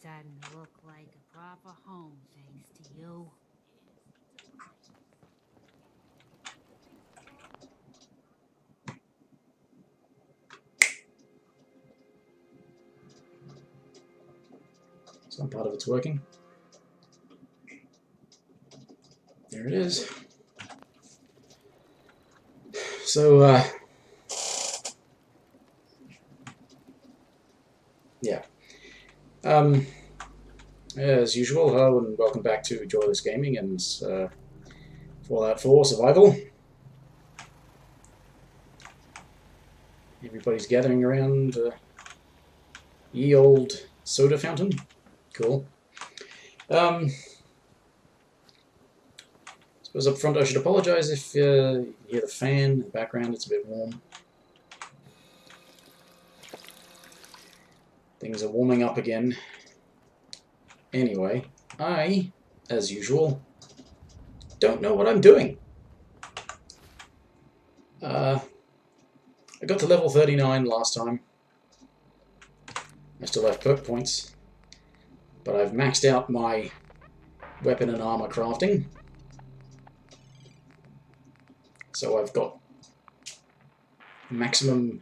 starting to look like a proper home, thanks to you. Some part of it's working. There it is. So, yeah. As usual, hello and welcome back to Joyless Gaming and Fallout 4 Survival. Everybody's gathering around ye old soda fountain. Cool. Suppose up front I should apologise if you hear the fan in the background, it's a bit warm. Things are warming up again. Anyway, I, as usual, don't know what I'm doing. I got to level 39 last time. I still have perk points, but I've maxed out my weapon and armor crafting. So I've got maximum,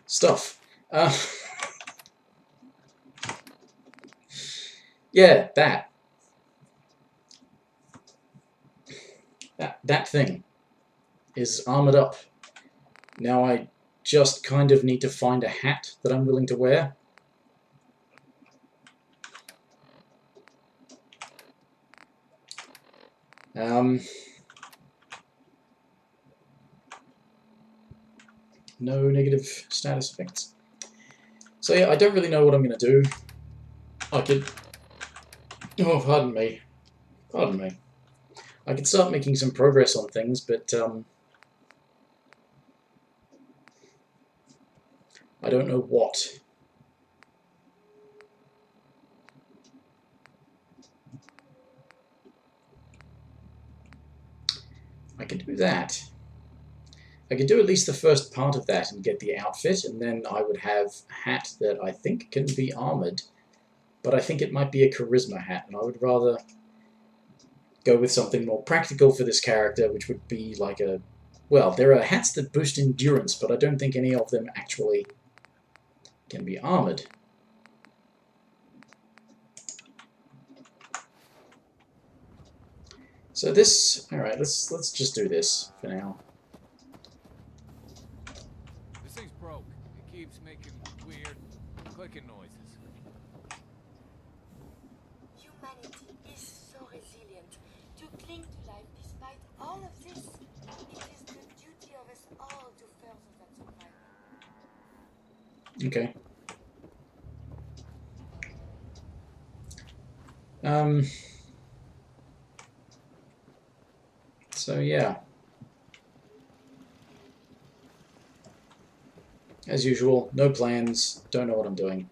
stuff. Yeah, that thing is armored up. Now I just kind of need to find a hat that I'm willing to wear. No negative status effects. So yeah, I don't really know what I'm going to do. I could... Oh, pardon me. Pardon me. I could start making some progress on things, but I don't know what. I can do that. I could do at least the first part of that and get the outfit, and then I would have a hat that I think can be armored, but I think it might be a charisma hat, and I would rather go with something more practical for this character, which would be like a... Well, there are hats that boost endurance, but I don't think any of them actually can be armored. So this... Alright, let's just do this for now. This thing's broke. It keeps making weird clicking noises. Humanity is so resilient to cling to life despite all of this. It is the duty of us all to further that survival. Okay. So yeah. As usual, no plans, don't know what I'm doing.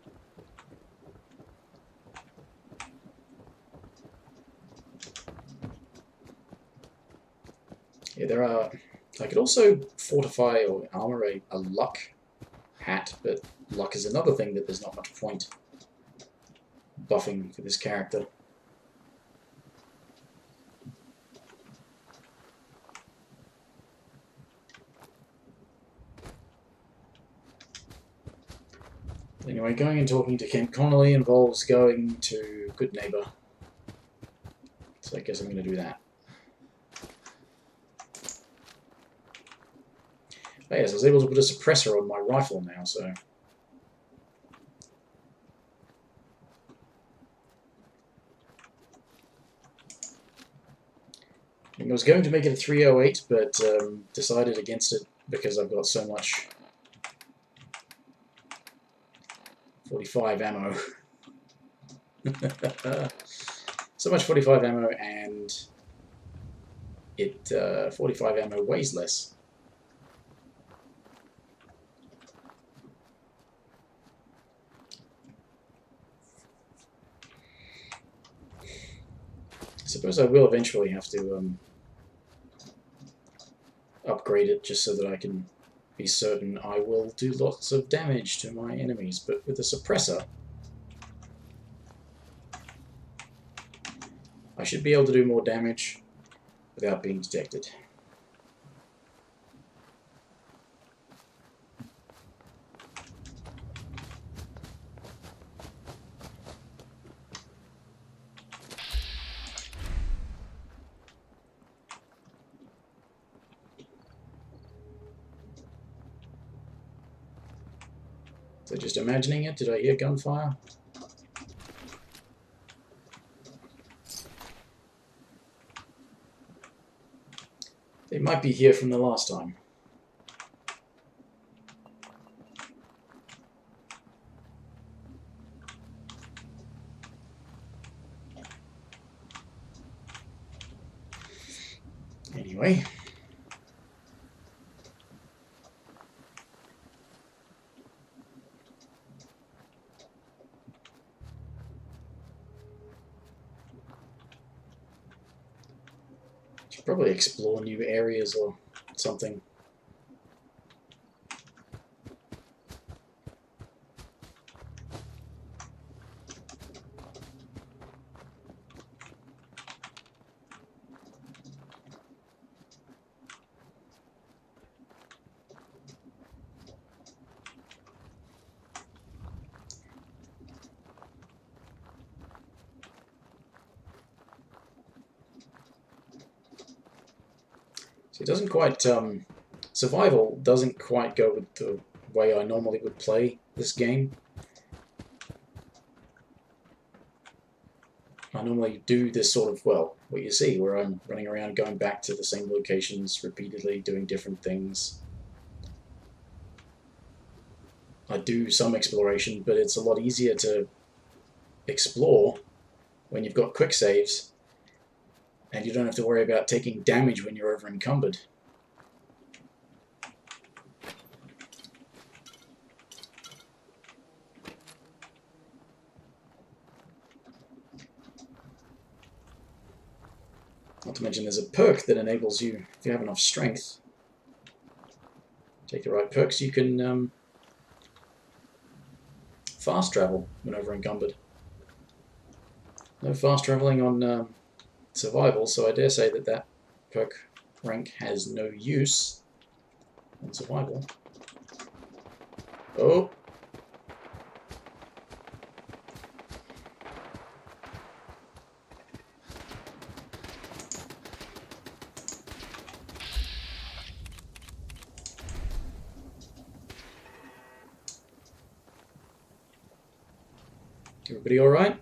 Yeah, there are... I could also fortify or armor a luck hat, but luck is another thing that there's not much point buffing for this character. Anyway, going and talking to Kent Connolly involves going to Good Neighbor. So I guess I'm going to do that. Oh yes, I was able to put a suppressor on my rifle now, so... I was going to make it a 308, but decided against it because I've got so much 45 ammo. So much 45 ammo, and it 45 ammo weighs less. I suppose I will eventually have to upgrade it just so that I can be certain I will do lots of damage to my enemies, but with a suppressor I should be able to do more damage without being detected. So just imagining it, did I hear gunfire? They might be here from the last time. Anyway. Should probably explore new areas or something. It doesn't quite, survival doesn't quite go with the way I normally would play this game. I normally do this sort of, well, what you see, where I'm running around going back to the same locations repeatedly, doing different things. I do some exploration, but it's a lot easier to explore when you've got quick saves. And you don't have to worry about taking damage when you're over encumbered. Not to mention there's a perk that enables you, if you have enough strength, take the right perks, you can fast travel when over encumbered. No fast traveling on survival, so I dare say that that perk rank has no use on survival. Oh! Everybody all right?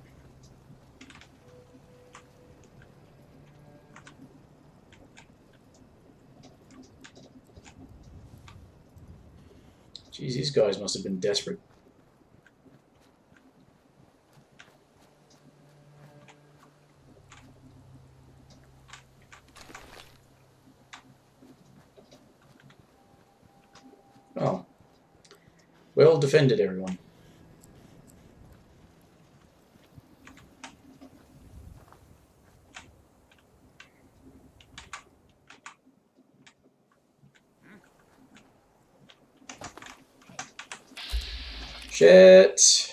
Jeez, these guys must have been desperate. Oh. Well defended, everyone. Shit.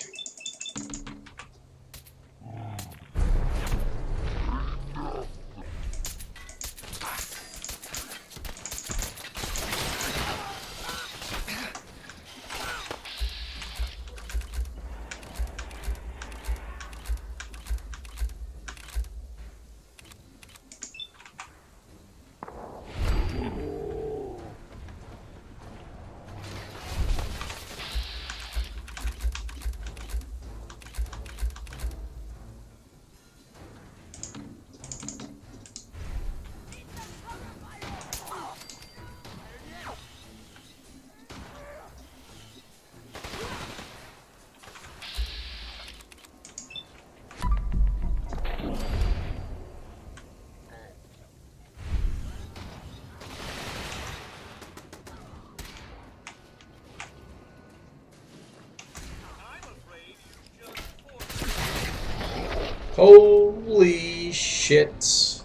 Holy shit.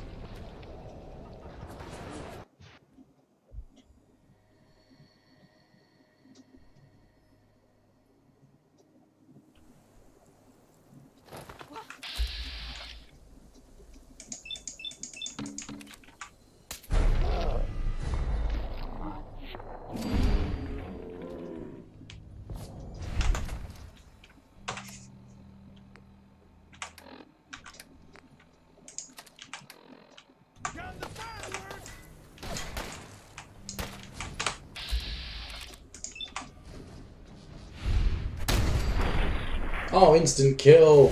Oh, instant kill!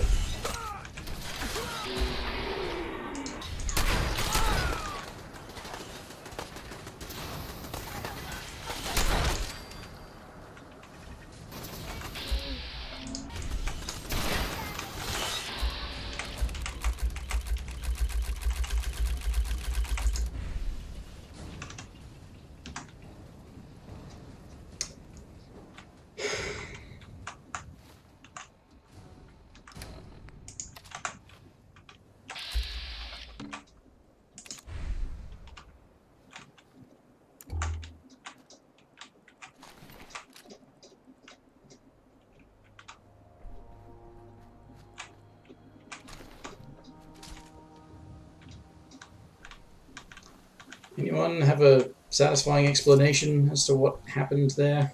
Anyone have a satisfying explanation as to what happened there?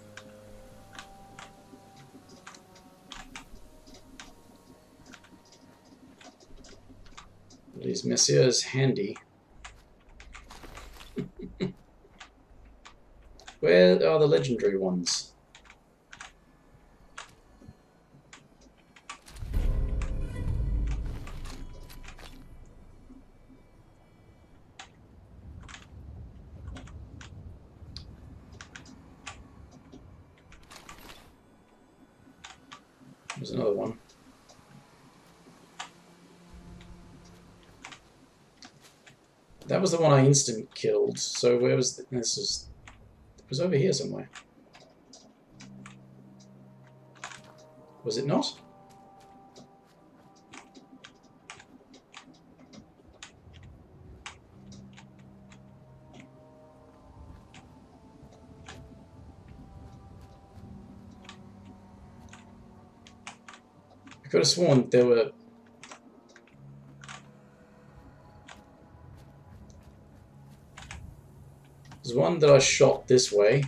These messieurs handy. Where are the legendary ones? There's another one. That was the one I instant killed. So where was this? It was over here somewhere. Was it not? I could have sworn there were... There's one that I shot this way.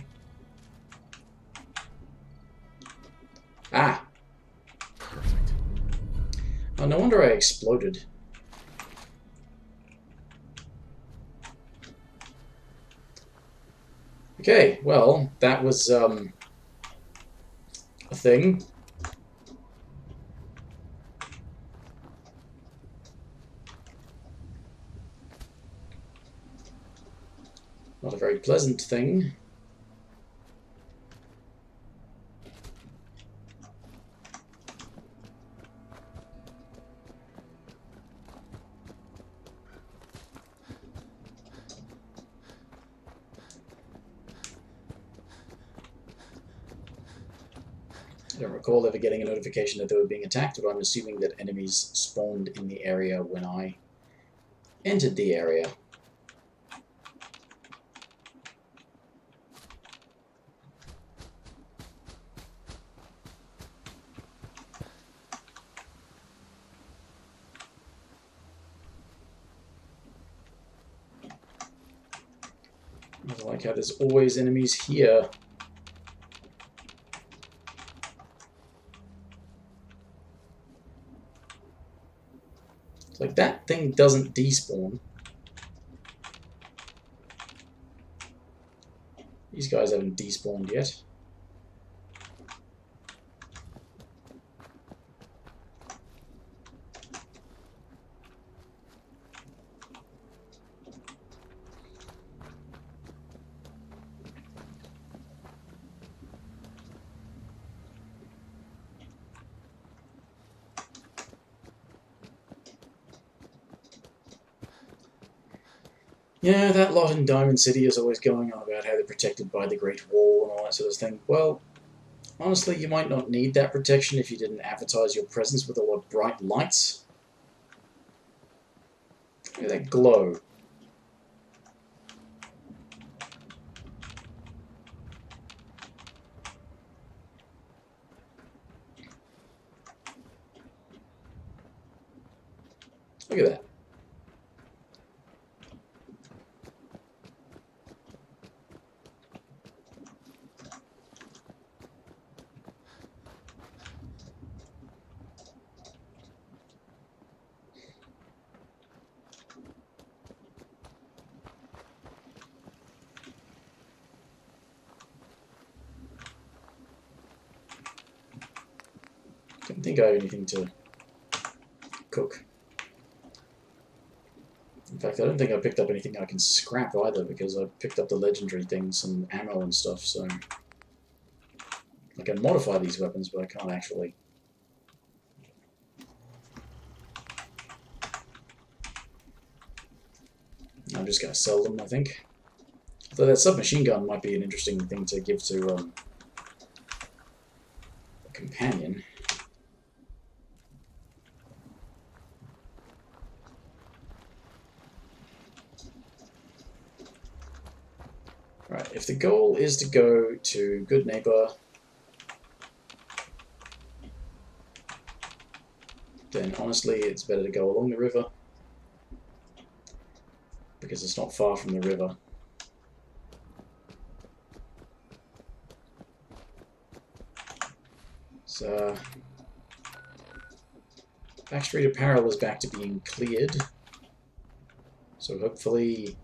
Ah! Perfect. Oh, no wonder I exploded. Okay, well, that was a thing. Not a very pleasant thing. I don't recall ever getting a notification that they were being attacked, but I'm assuming that enemies spawned in the area when I entered the area. I like how there's always enemies here. It's like that thing doesn't despawn. These guys haven't despawned yet. Yeah, that lot in Diamond City is always going on about how they're protected by the Great Wall and all that sort of thing. Well, honestly, you might not need that protection if you didn't advertise your presence with a lot of bright lights. Look at that glow. Look at that. don't think I have anything to cook. In fact, I don't think I picked up anything I can scrap either, because I picked up the legendary things and ammo and stuff, so... I can modify these weapons, but I can't actually... I'm just going to sell them, I think. Although that submachine gun might be an interesting thing to give to a companion. Right, if the goal is to go to Good Neighbor, then honestly it's better to go along the river, because it's not far from the river. So, Backstreet Apparel is back to being cleared, so hopefully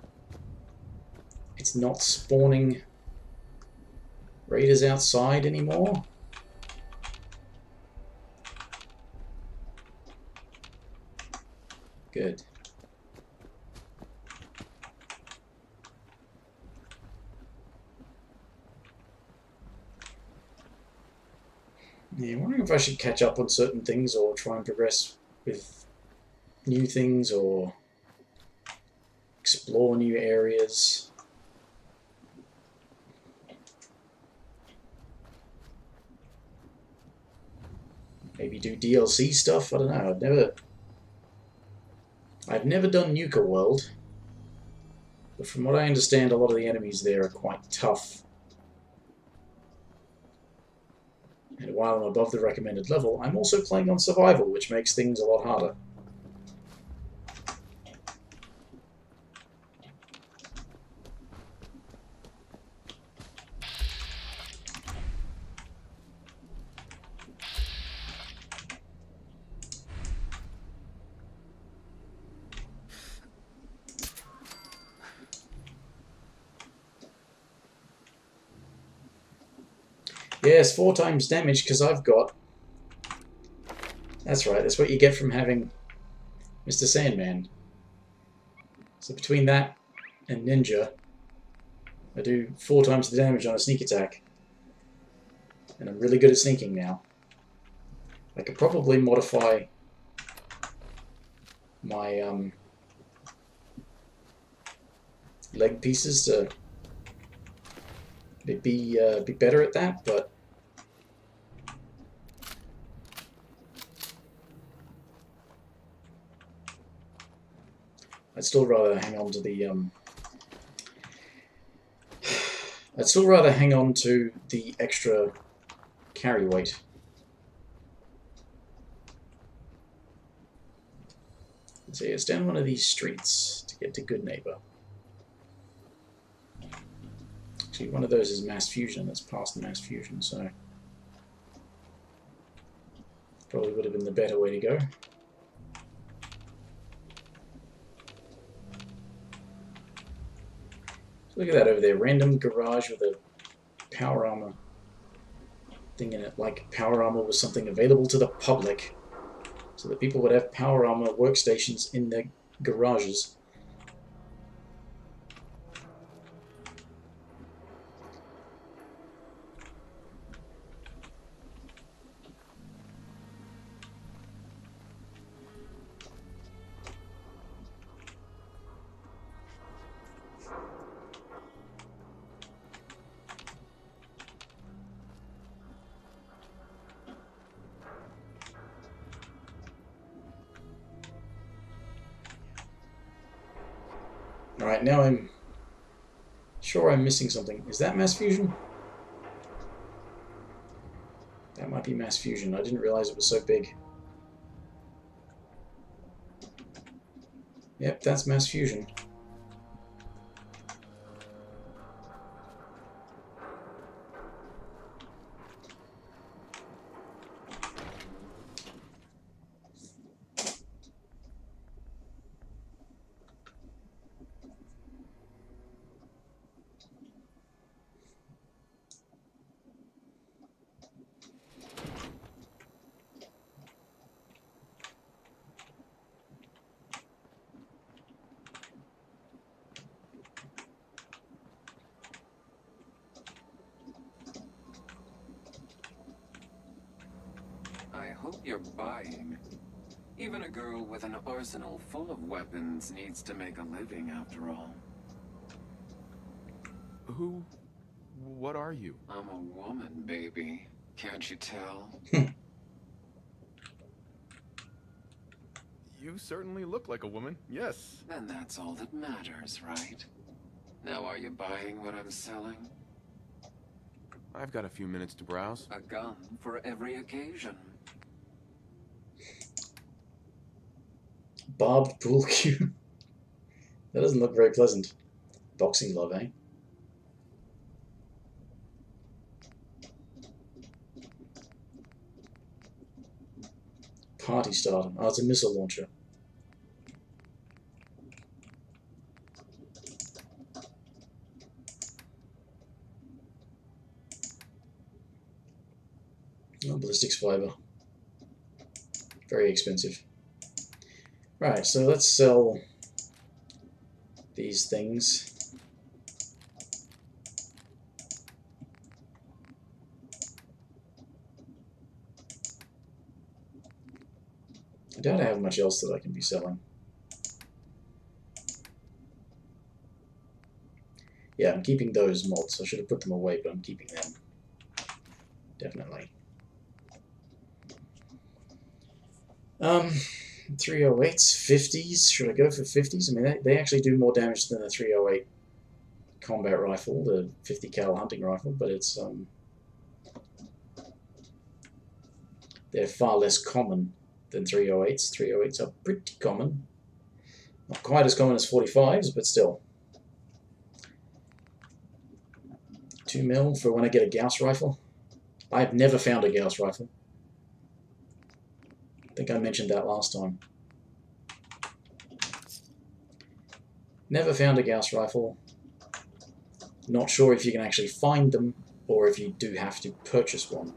it's not spawning raiders outside anymore. Good. Yeah, I'm wondering if I should catch up on certain things or try and progress with new things or explore new areas. Maybe do DLC stuff? I don't know. I've never done Nuka World, but from what I understand, a lot of the enemies there are quite tough. And while I'm above the recommended level, I'm also playing on survival, which makes things a lot harder. Yes, 4 times damage, because I've got... That's right, that's what you get from having Mr. Sandman. So between that and Ninja, I do 4 times the damage on a sneak attack. And I'm really good at sneaking now. I could probably modify my leg pieces to be better at that, but I'd still rather hang on to the extra carry weight. So yeah, it's down one of these streets to get to Good Neighbor. Actually, one of those is mass fusion. That's past mass fusion, so probably would have been the better way to go. So look at that over there, random garage with a power armor thing in it, like power armor was something available to the public, so that people would have power armor workstations in their garages. Alright, now I'm sure I'm missing something. Is that mass fusion? That might be mass fusion. I didn't realize it was so big. Yep, that's mass fusion. You're buying. Even a girl with an arsenal full of weapons needs to make a living after all. Who? What are you? I'm a woman, baby. Can't you tell? You certainly look like a woman, yes. Then that's all that matters, right? Now are you buying what I'm selling? I've got a few minutes to browse. A gun for every occasion. Barbed pool cue. That doesn't look very pleasant. Boxing glove, eh? Party starter. Oh, it's a missile launcher. Oh, ballistics fiber. Very expensive. Right, so let's sell these things. I doubt I have much else that I can be selling. Yeah, I'm keeping those mods. I should have put them away, but I'm keeping them. Definitely. 308s, 50s. Should I go for 50s? I mean, they actually do more damage than the 308 combat rifle, the 50 cal hunting rifle, but it's they're far less common than 308s. 308s are pretty common. Not quite as common as 45s, but still. 2 mil for when I get a Gauss rifle. I've never found a Gauss rifle. I think I mentioned that last time. Never found a Gauss rifle. Not sure if you can actually find them or if you do have to purchase one.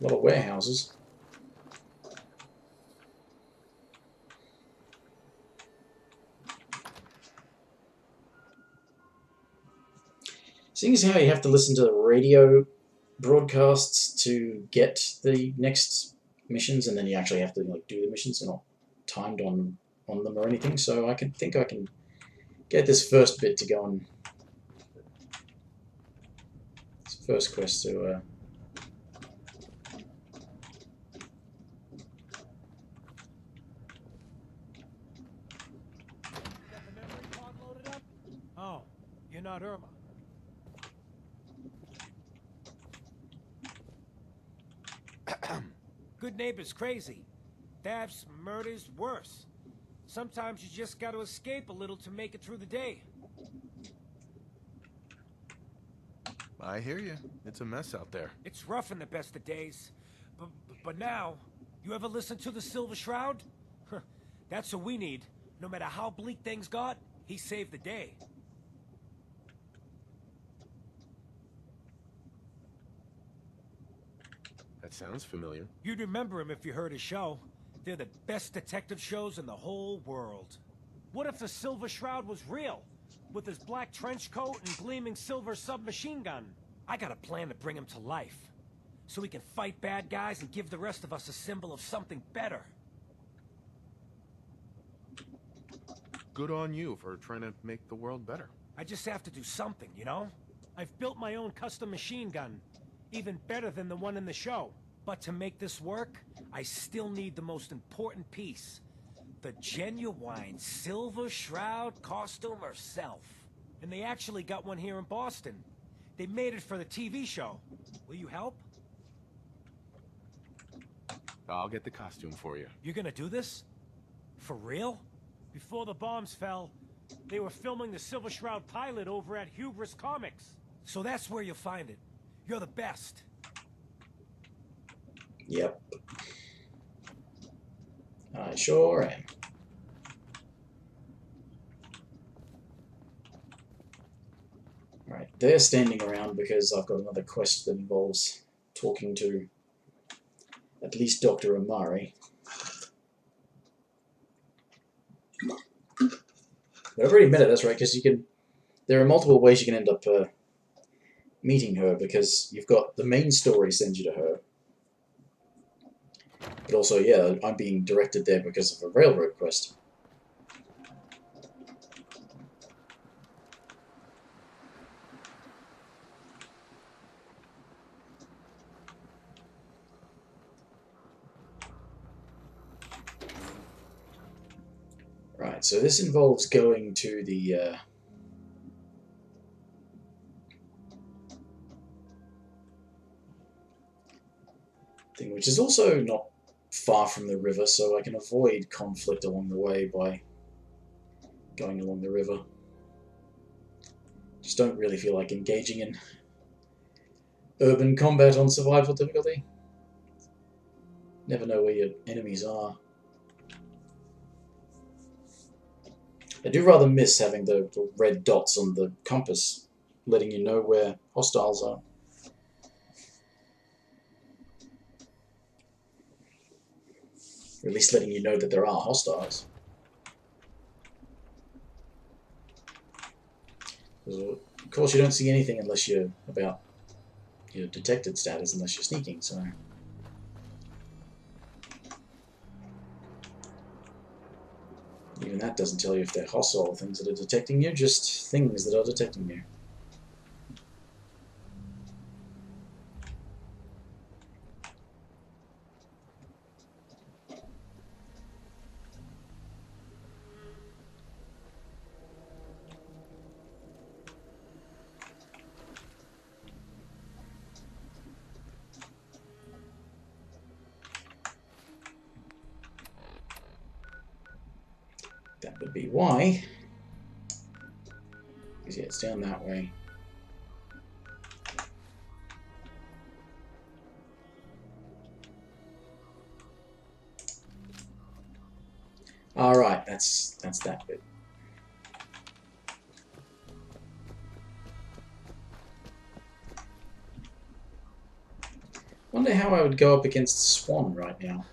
A lot of warehouses. Seeing as how you have to listen to the radio broadcasts to get the next missions, and then you actually have to like do the missions, they're not timed on them or anything, so I think I can get this first bit to go on. This first quest to Oh, you're not Irma. Good neighbor's crazy. Thefts, murders, worse. Sometimes you just gotta escape a little to make it through the day. I hear you. It's a mess out there. It's rough in the best of days. But now, you ever listen to the Silver Shroud? That's what we need. No matter how bleak things got, he saved the day. That sounds familiar. You'd remember him if you heard his show. They're the best detective shows in the whole world. What if the Silver Shroud was real? With his black trench coat and gleaming silver submachine gun? I got a plan to bring him to life. So we can fight bad guys and give the rest of us a symbol of something better. Good on you for trying to make the world better. I just have to do something, you know? I've built my own custom machine gun. Even better than the one in the show. But to make this work, I still need the most important piece. The genuine Silver Shroud costume herself. And they actually got one here in Boston. They made it for the TV show. Will you help? I'll get the costume for you. You're gonna do this? For real? Before the bombs fell, They were filming the Silver Shroud pilot over at Hubris Comics. So that's where you'll find it. You're the best. Yep. I sure am. Alright, they're standing around because I've got another quest that involves talking to at least Dr. Amari. But I've already met her, that's right, because you can... There are multiple ways you can end up meeting her, because you've got the main story sends you to her. But also, yeah, I'm being directed there because of a railroad quest. Right, so this involves going to the thing, which is also not far from the river, so I can avoid conflict along the way by going along the river. Just don't really feel like engaging in urban combat on survival difficulty. Never know where your enemies are. I do rather miss having the red dots on the compass, letting you know where hostiles are. Or at least letting you know that there are hostiles. Of course, you don't see anything unless you're about your detected status, unless you're sneaking, so... Even that doesn't tell you if they're hostile things that are detecting you, just things that are detecting you. That would be why. Because yeah, it's down that way. Alright, that's that bit. Wonder how I would go up against Swan right now.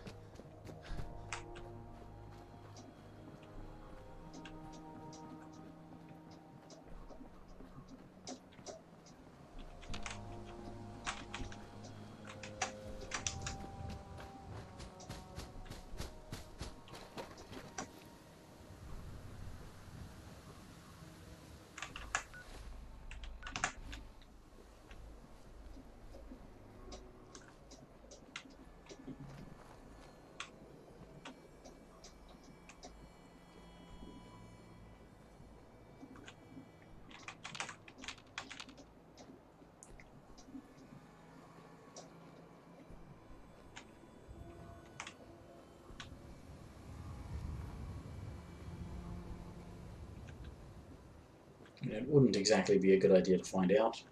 It wouldn't exactly be a good idea to find out.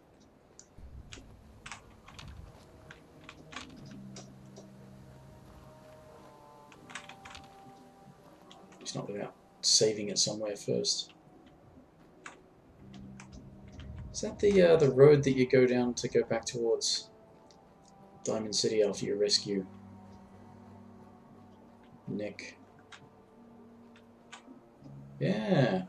It's not without saving it somewhere first. Is that the road that you go down to go back towards Diamond City after you rescue Nick? Yeah.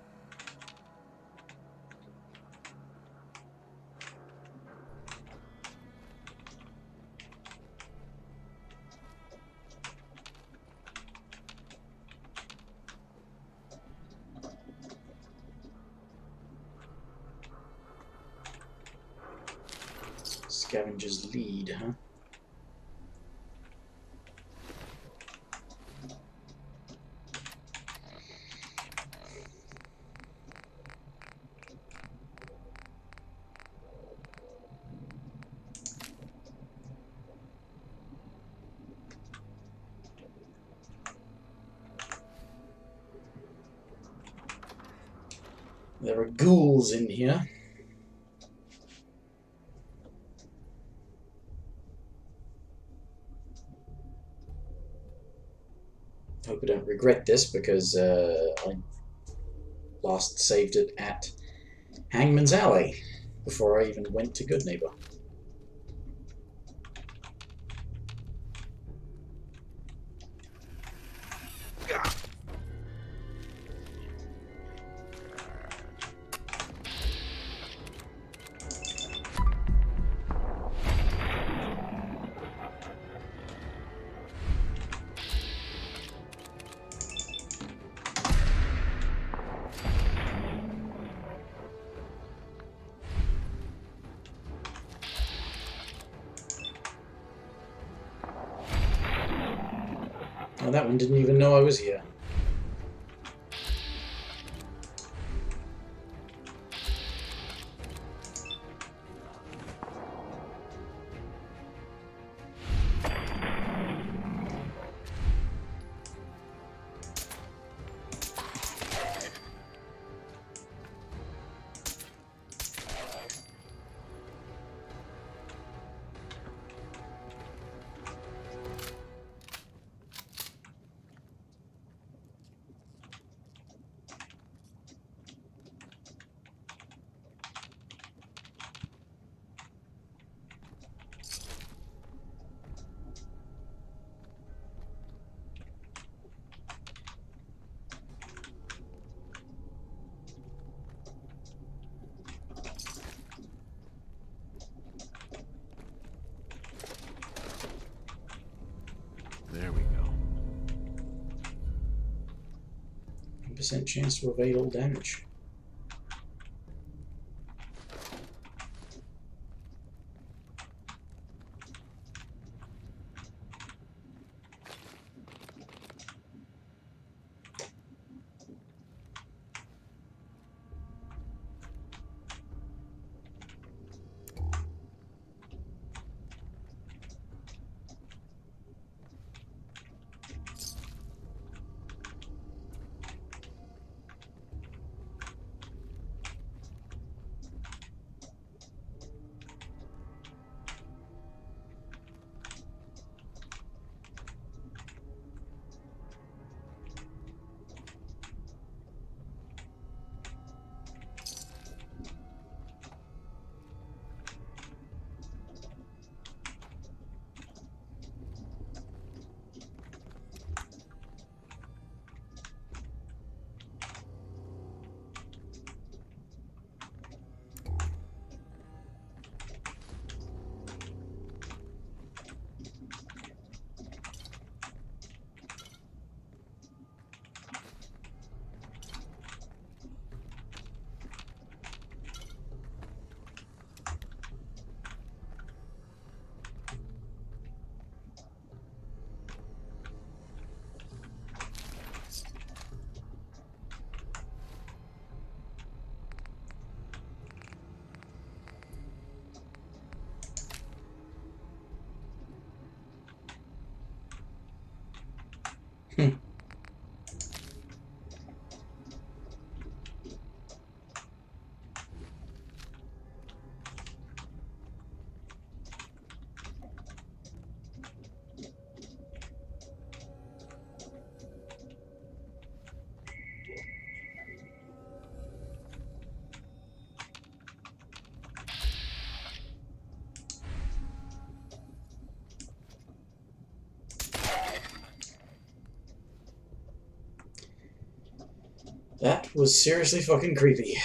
Scavenger's lead, huh? There are ghouls in here. Hope I don't regret this, because I last saved it at Hangman's Alley before I even went to Good Neighbor. Oh, that one didn't even know I was here. There we go. 1% chance to evade all damage. That was seriously fucking creepy.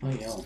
Oh, yeah.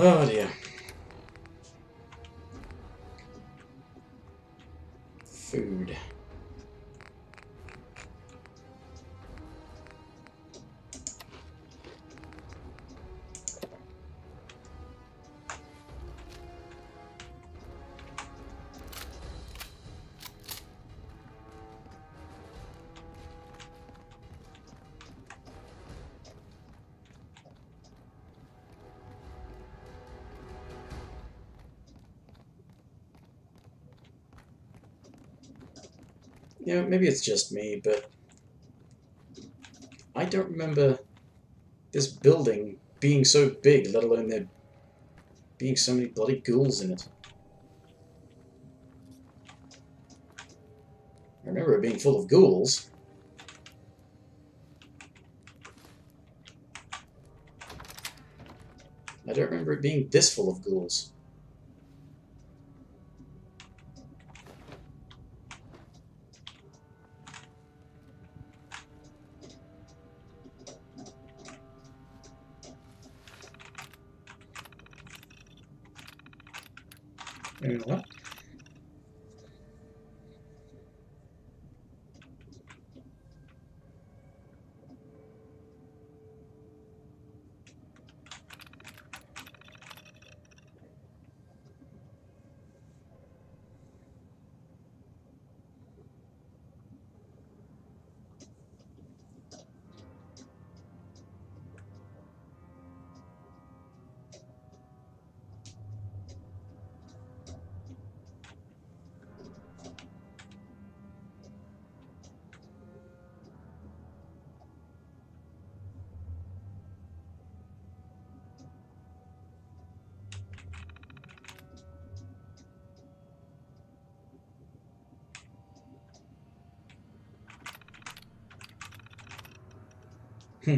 Oh dear. Food. You know, maybe it's just me, but I don't remember this building being so big, let alone there being so many bloody ghouls in it. I remember it being full of ghouls. I don't remember it being this full of ghouls. You know what? Hmm.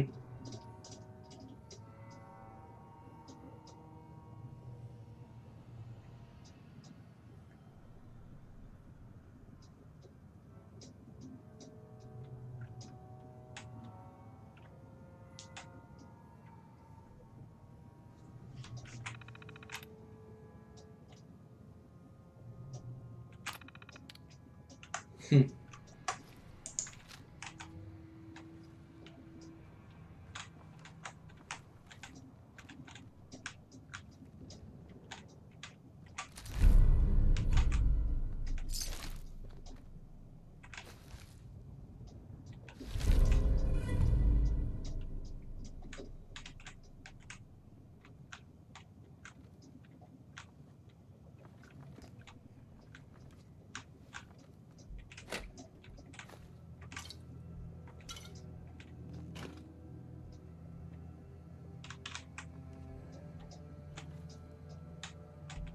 Hmm.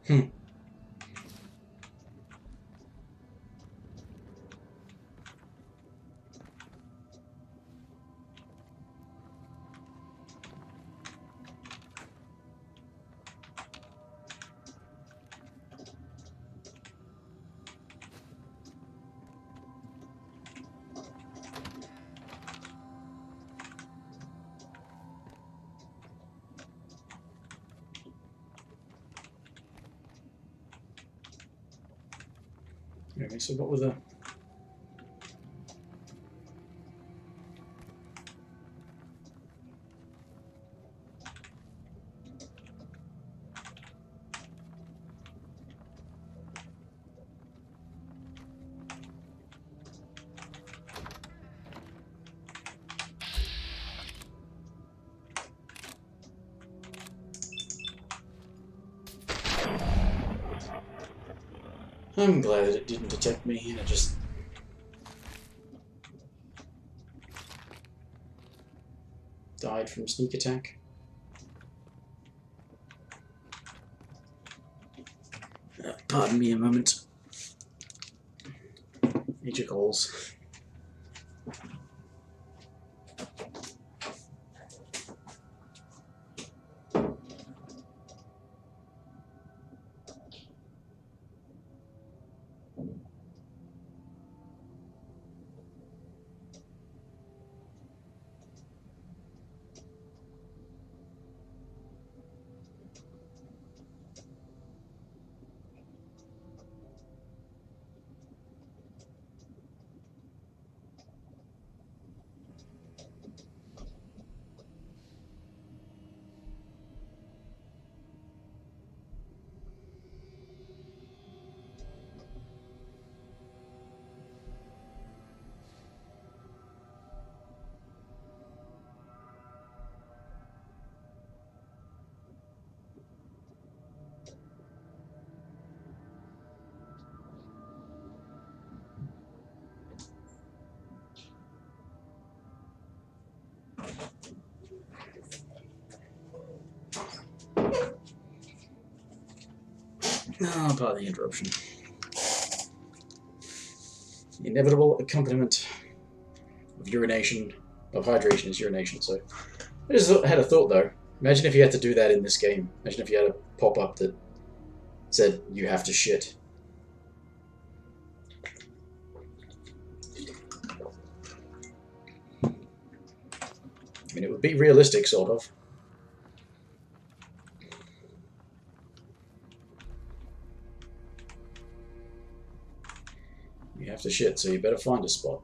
Hmm. Okay, so what were the... I'm glad it didn't detect me and it just... died from sneak attack. Pardon me a moment. Major calls. Ah, pardon the interruption. The inevitable accompaniment of urination, of hydration is urination, so... I just had a thought though. Imagine if you had to do that in this game. Imagine if you had a pop-up that said, you have to shit. I mean, it would be realistic, sort of. You have to shit, so you better find a spot.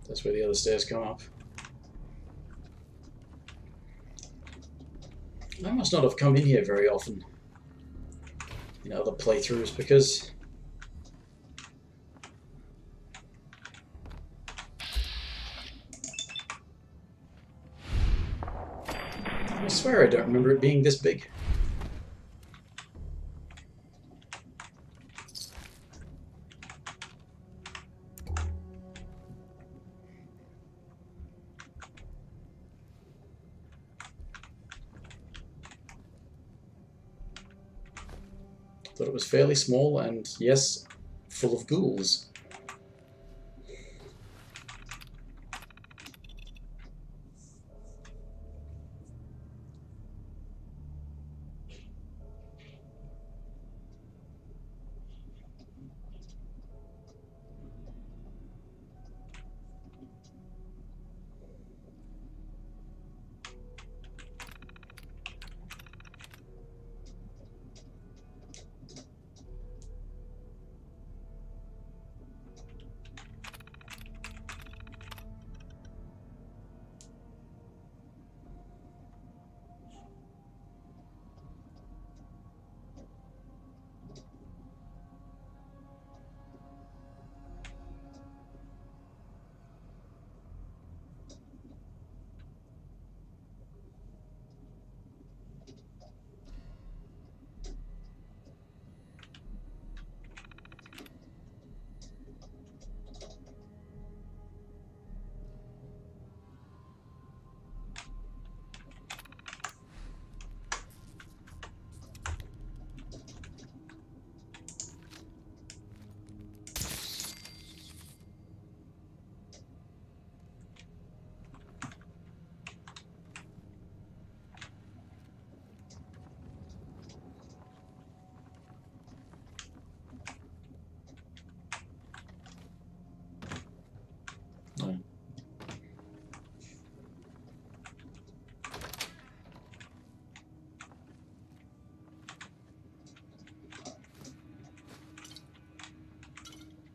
That's where the other stairs come up. I must not have come in here very often in other playthroughs because I swear I don't remember it being this big. Thought it was fairly small and, yes, full of ghouls.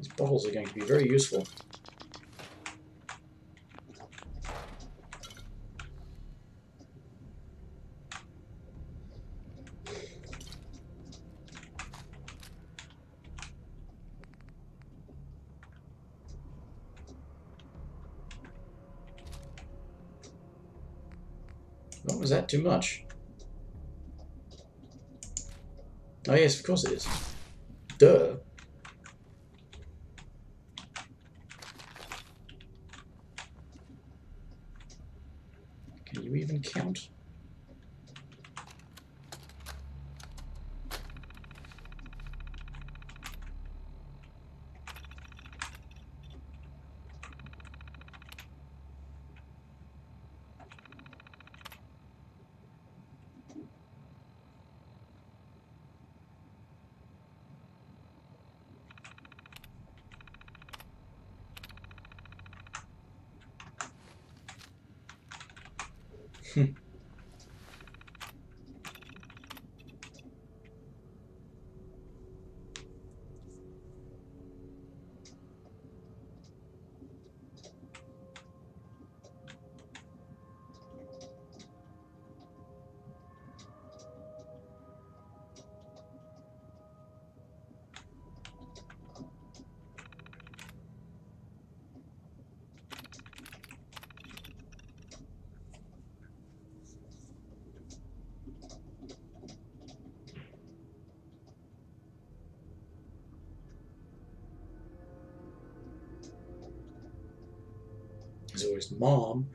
These bottles are going to be very useful. Oh, was that too much? Oh yes, of course it is. Duh. Can you even count? There's always Mom.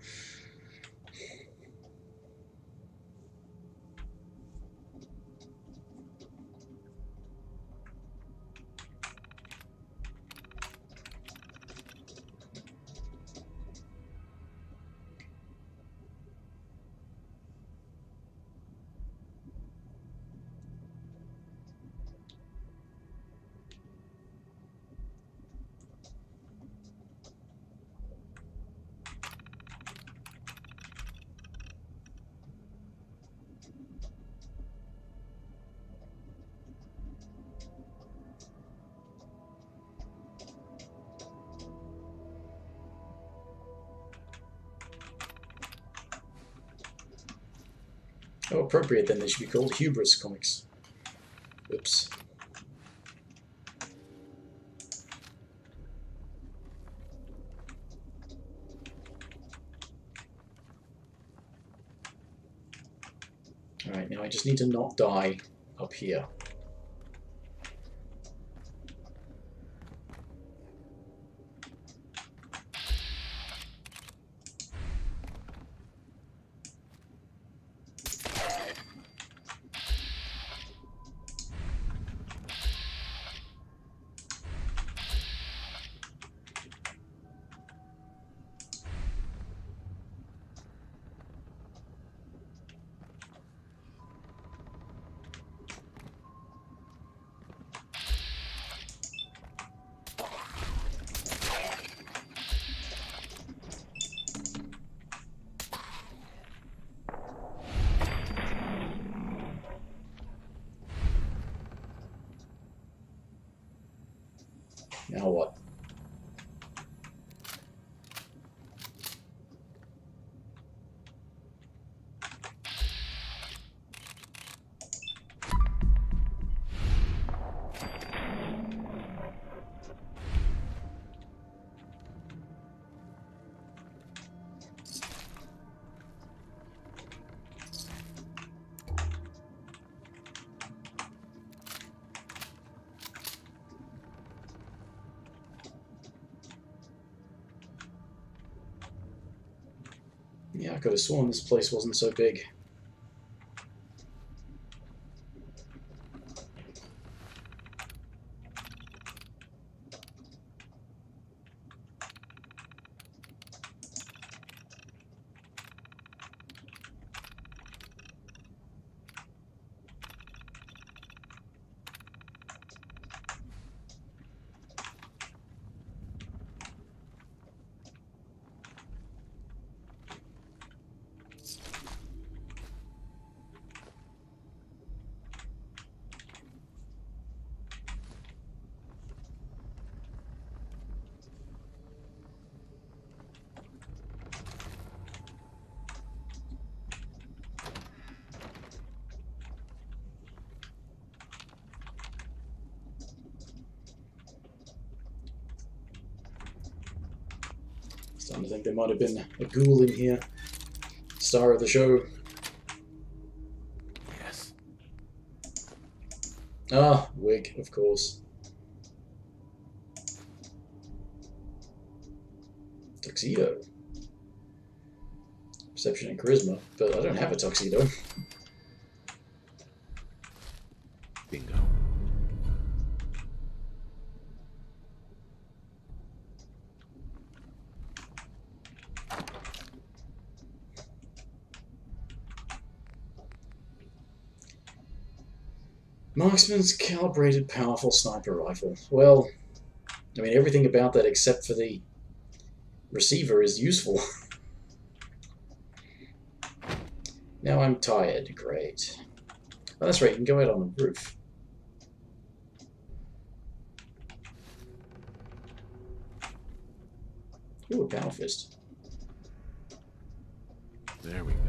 Oh, appropriate then, they should be called Hubris comics. Oops. Alright, now I just need to not die up here. Now what? Yeah, I could have sworn this place wasn't so big. Starting to think there might have been a ghoul in here. Star of the show. Yes. Ah, wig, of course. Tuxedo. Perception and charisma, but I don't have a tuxedo. Bingo. Marksman's calibrated powerful sniper rifle. Well, I mean, everything about that except for the receiver is useful. Now I'm tired. Great. Oh, that's right, you can go out on the roof. Ooh, a power fist. There we go.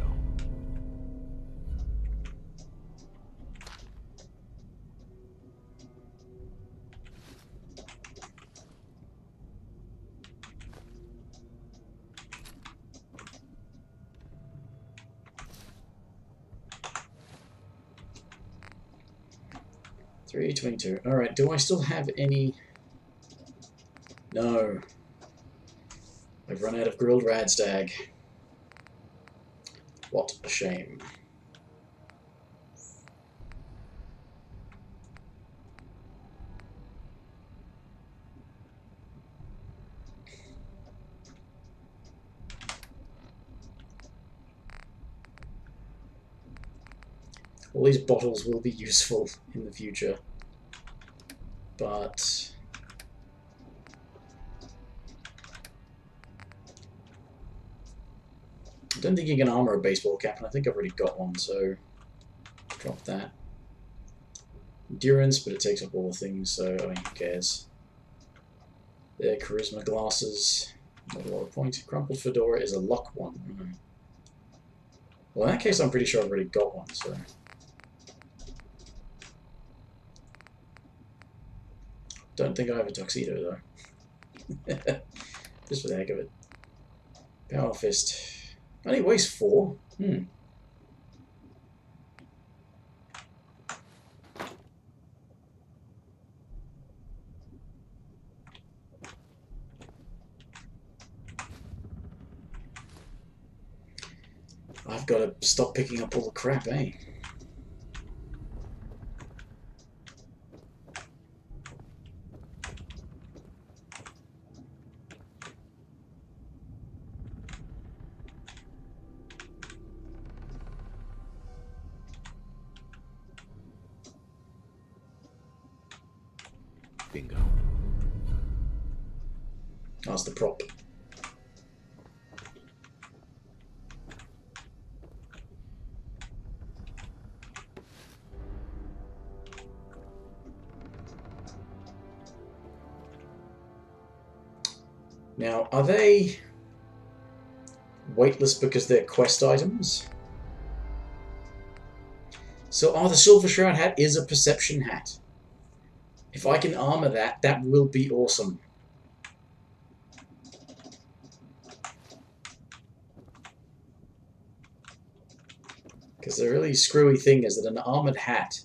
$3.22. Alright, do I still have any... No. I've run out of grilled radstag. What a shame. All these bottles will be useful in the future, but I don't think you can armor a baseball cap, and I think I've already got one, so drop that. Endurance, but it takes up all the things, so I mean, who cares? There, charisma glasses, not a lot of point. Crumpled fedora is a luck one. Well, in that case, I'm pretty sure I've already got one, so. Don't think I have a tuxedo, though. Just for the heck of it. Power fist. Only weighs 4. I've got to stop picking up all the crap, eh? Bingo. That's the prop. Now, are they weightless because they're quest items? So, the Silver Shroud hat is a perception hat. If I can armor that, that will be awesome. Because the really screwy thing is that an armored hat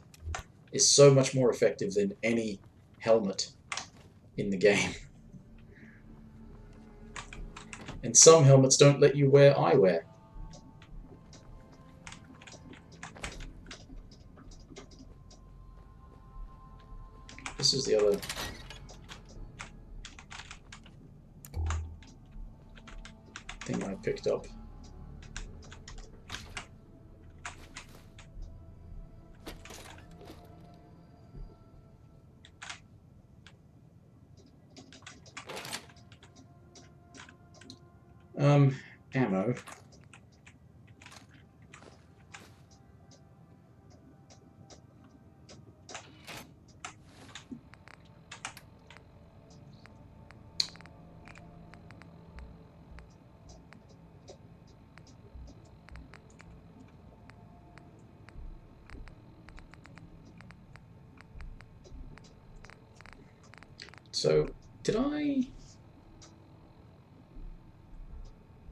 is so much more effective than any helmet in the game. And some helmets don't let you wear eyewear. This is the other thing I picked up. Ammo. So, did I...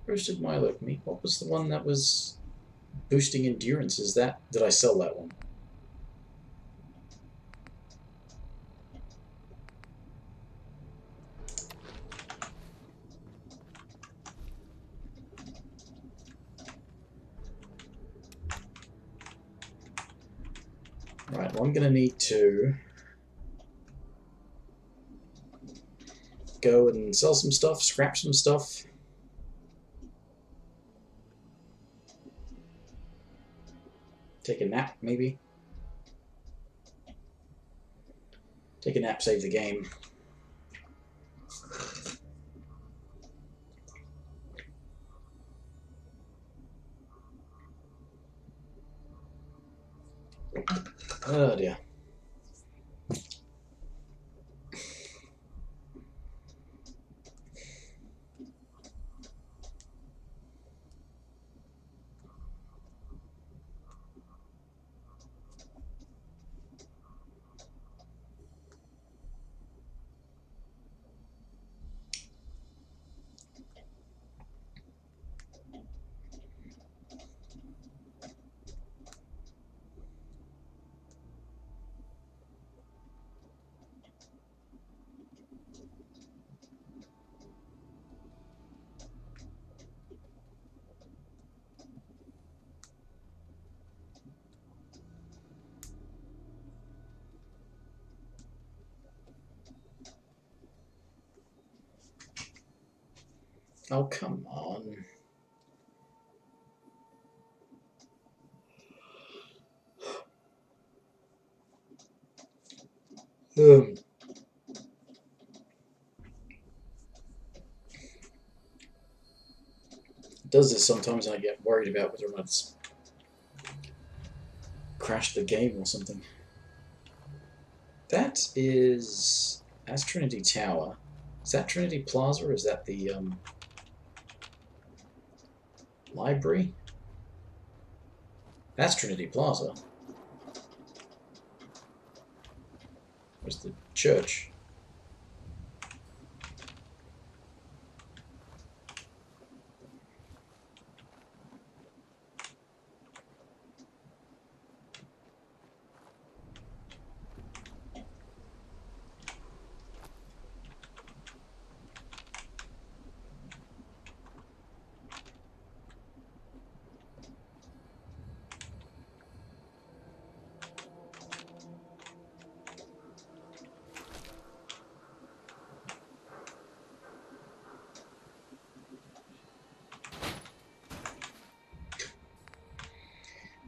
Roasted Milo meat. What was the one that was boosting endurance? Is that... Did I sell that one? Right, well, I'm going to need to go and sell some stuff, scrap some stuff. Take a nap, maybe. Take a nap, save the game. Oh dear. Oh, come on. Um, it does this sometimes and I get worried about whether or not it's crashed the game or something. That is... That's Trinity Tower. Is that Trinity Plaza or is that the library? That's Trinity Plaza. Where's the church?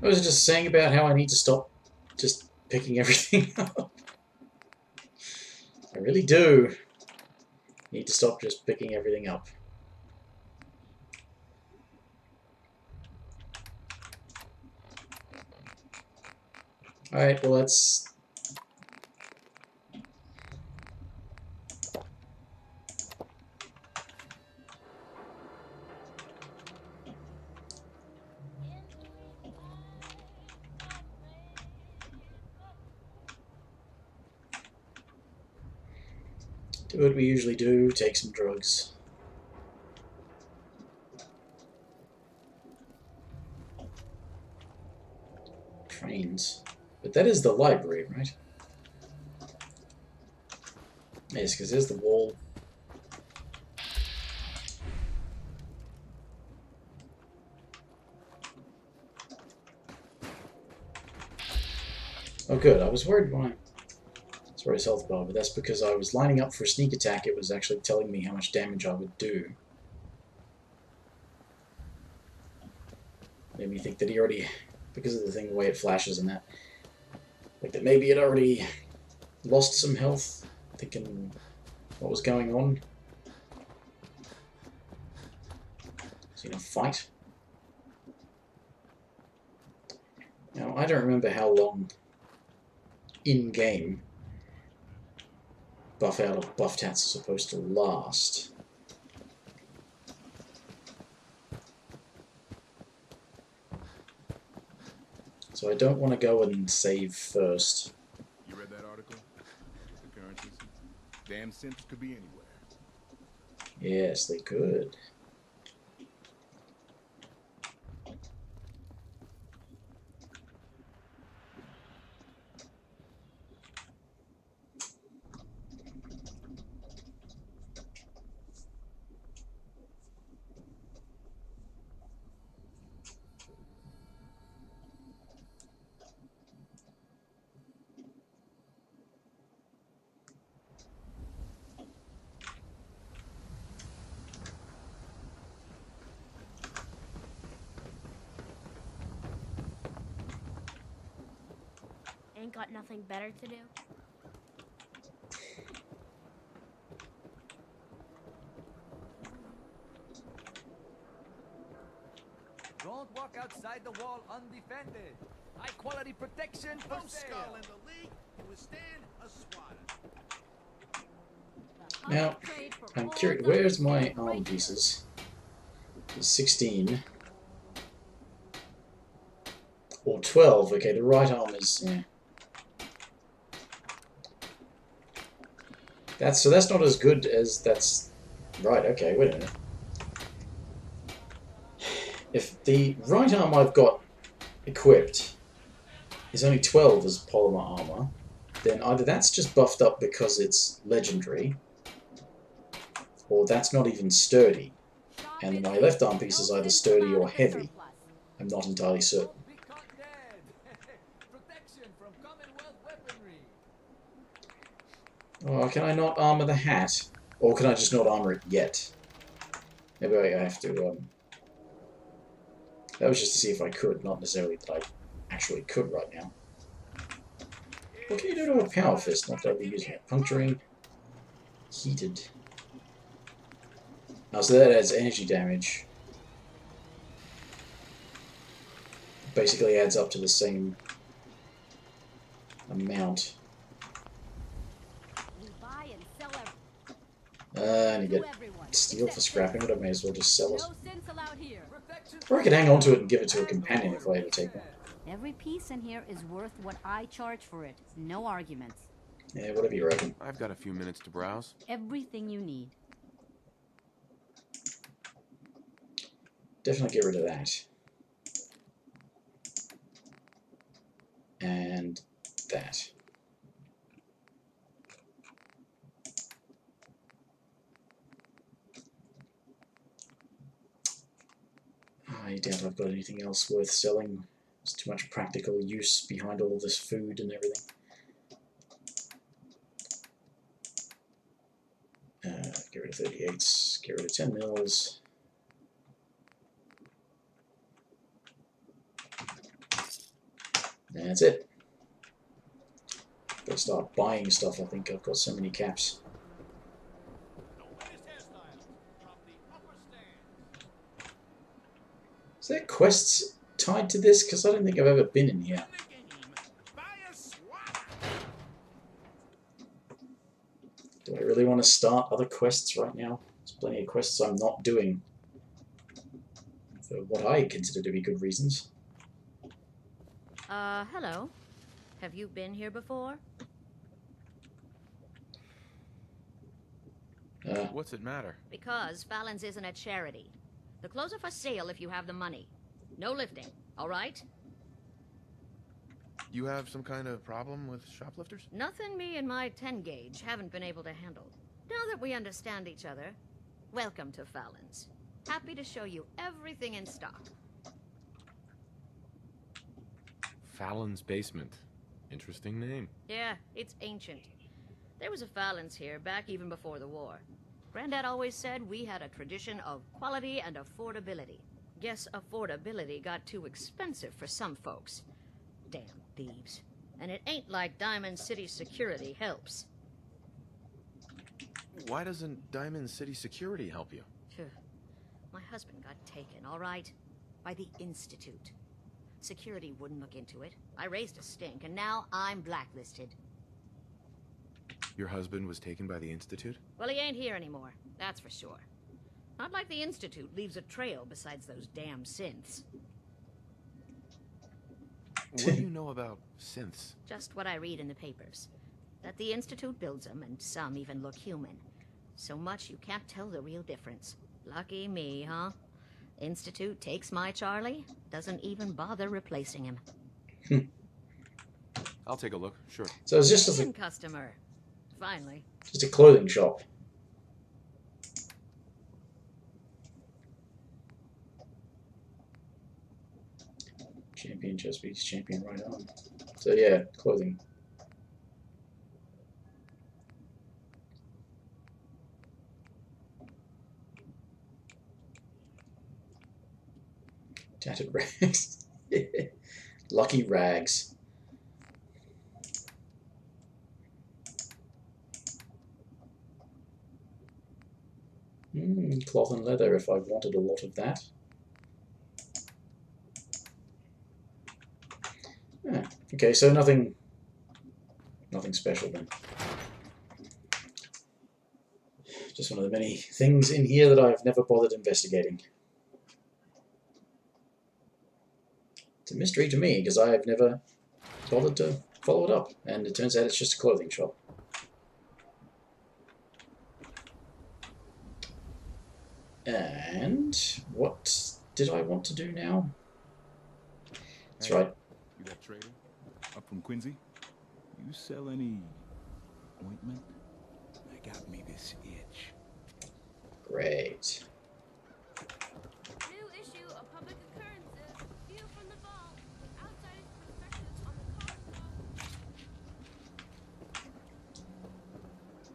I was just saying about how I need to stop just picking everything up. I really do need to stop just picking everything up. Alright, well let's... do what we usually do, take some drugs. Trains. But that is the library, right? Yes, because there's the wall. Oh good, I was worried when I... Sorry, his health bar, but that's because I was lining up for a sneak attack. It was actually telling me how much damage I would do. Made me think that he already, because of the thing, the way it flashes and that, like that maybe it already lost some health, thinking what was going on. Is he in a fight? Now, I don't remember how long in-game buff out of buff tats are supposed to last. So I don't want to go and save first. You read that article? The currencies? Damn synths could be anywhere. Yes, they could. ain't got nothing better to do? Don't walk outside the wall undefended. High quality protection for No sale. skull in the league can withstand a swatter. Now, I'm curious, where's my arm pieces? 16. Or 12, okay, the right arm is... Yeah. So that's not as good as that's... Right, okay, wait a minute. If the right arm I've got equipped is only 12 as polymer armor, then either that's just buffed up because it's legendary, or that's not even sturdy. And my left arm piece is either sturdy or heavy. I'm not entirely certain. Don't be caught dead. Protection from Commonwealth weaponry. Oh, can I not armor the hat? Or can I just not armor it yet? Maybe I have to... That was just to see if I could, not necessarily that I actually could right now. What can you do to a power fist? Not that I'll be using it. Puncturing. Heated. Oh, so that adds energy damage. Basically adds up to the same amount. And you get steel for scrapping, but I may as well just sell it. Or I could hang on to it and give it to a companion if I ever take one. Every piece in here is worth what I charge for it. No arguments. Yeah, whatever you reckon. I've got a few minutes to browse. Everything you need. Definitely get rid of that. And that. I doubt I've got anything else worth selling. There's too much practical use behind all this food and everything. Get rid of 38s, get rid of 10 mils. That's it. Gotta start buying stuff, I think I've got so many caps. Is there quests tied to this? Because I don't think I've ever been in here. Do I really want to start other quests right now? There's plenty of quests I'm not doing for what I consider to be good reasons. Hello. Have you been here before? What's it matter? Because Fallon's isn't a charity. The clothes are for sale if you have the money. No lifting, all right? You have some kind of problem with shoplifters? Nothing me and my 10 gauge haven't been able to handle. Now that we understand each other, welcome to Fallon's. Happy to show you everything in stock. Fallon's Basement. Interesting name. Yeah, it's ancient. There was a Fallon's here back even before the war. Granddad always said we had a tradition of quality and affordability. Guess affordability got too expensive for some folks. Damn thieves. And it ain't like Diamond City security helps. Why doesn't Diamond City security help you? Phew. My husband got taken, all right? By the Institute. Security wouldn't look into it. I raised a stink, and now I'm blacklisted. Your husband was taken by the Institute? Well, he ain't here anymore, that's for sure. Not like the Institute leaves a trail besides those damn synths. What do you know about synths? Just what I read in the papers. That the Institute builds them, and some even look human. So much you can't tell the real difference. Lucky me, huh? Institute takes my Charlie, doesn't even bother replacing him. I'll take a look, sure. So it's just a customer. Finally. Just a clothing shop. Champion chest piece, champion right arm. So yeah, clothing. Tattered rags. Lucky rags. Cloth and leather if I wanted a lot of that. Ah, okay, so nothing special then. Just one of the many things in here that I've never bothered investigating. It's a mystery to me because I've never bothered to follow it up, and it turns out it's just a clothing shop. And what did I want to do now? That's Hey, right. You that trader? Up from Quincy? You sell any ointment? I got me this itch. Great. New issue of Public Occurrences. View from the vault. Outsider's perspective on the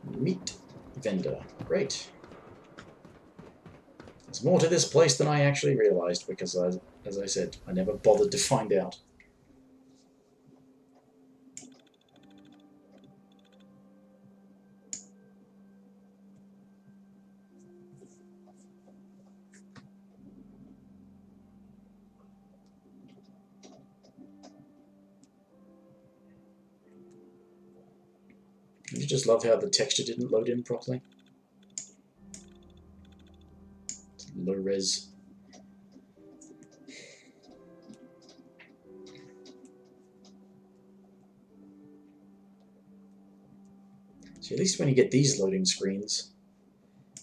cause. Meat vendor. Great. There's more to this place than I actually realized because, as I said, I never bothered to find out. Don't you just love how the texture didn't load in properly? It's low res. So at least when you get these loading screens...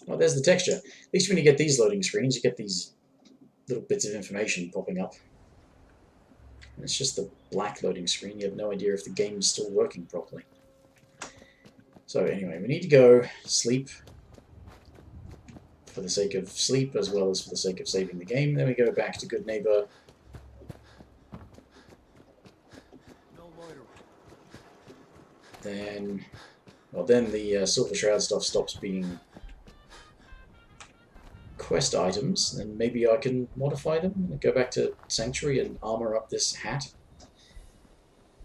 Oh, there's the texture. At least when you get these loading screens, you get these little bits of information popping up. And it's just the black loading screen. You have no idea if the game is still working properly. So anyway, we need to go sleep for the sake of sleep as well as for the sake of saving the game. Then we go back to Good Neighbor. Then, well, then the Silver Shroud stuff stops being quest items, and maybe I can modify them and go back to Sanctuary and armor up this hat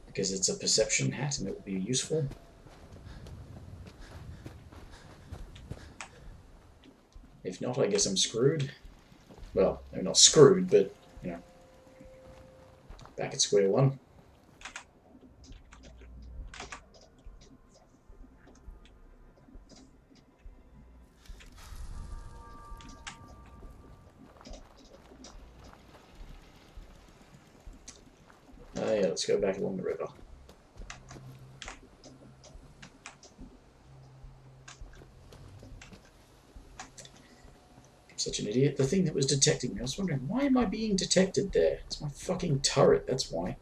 because it's a perception hat and it will be useful. If not, I guess I'm screwed. Well, I'm not screwed, but, you know, back at square one. Yeah, let's go back along the river. Such an idiot. The thing that was detecting me, I was wondering, why am I being detected there? It's my fucking turret, that's why.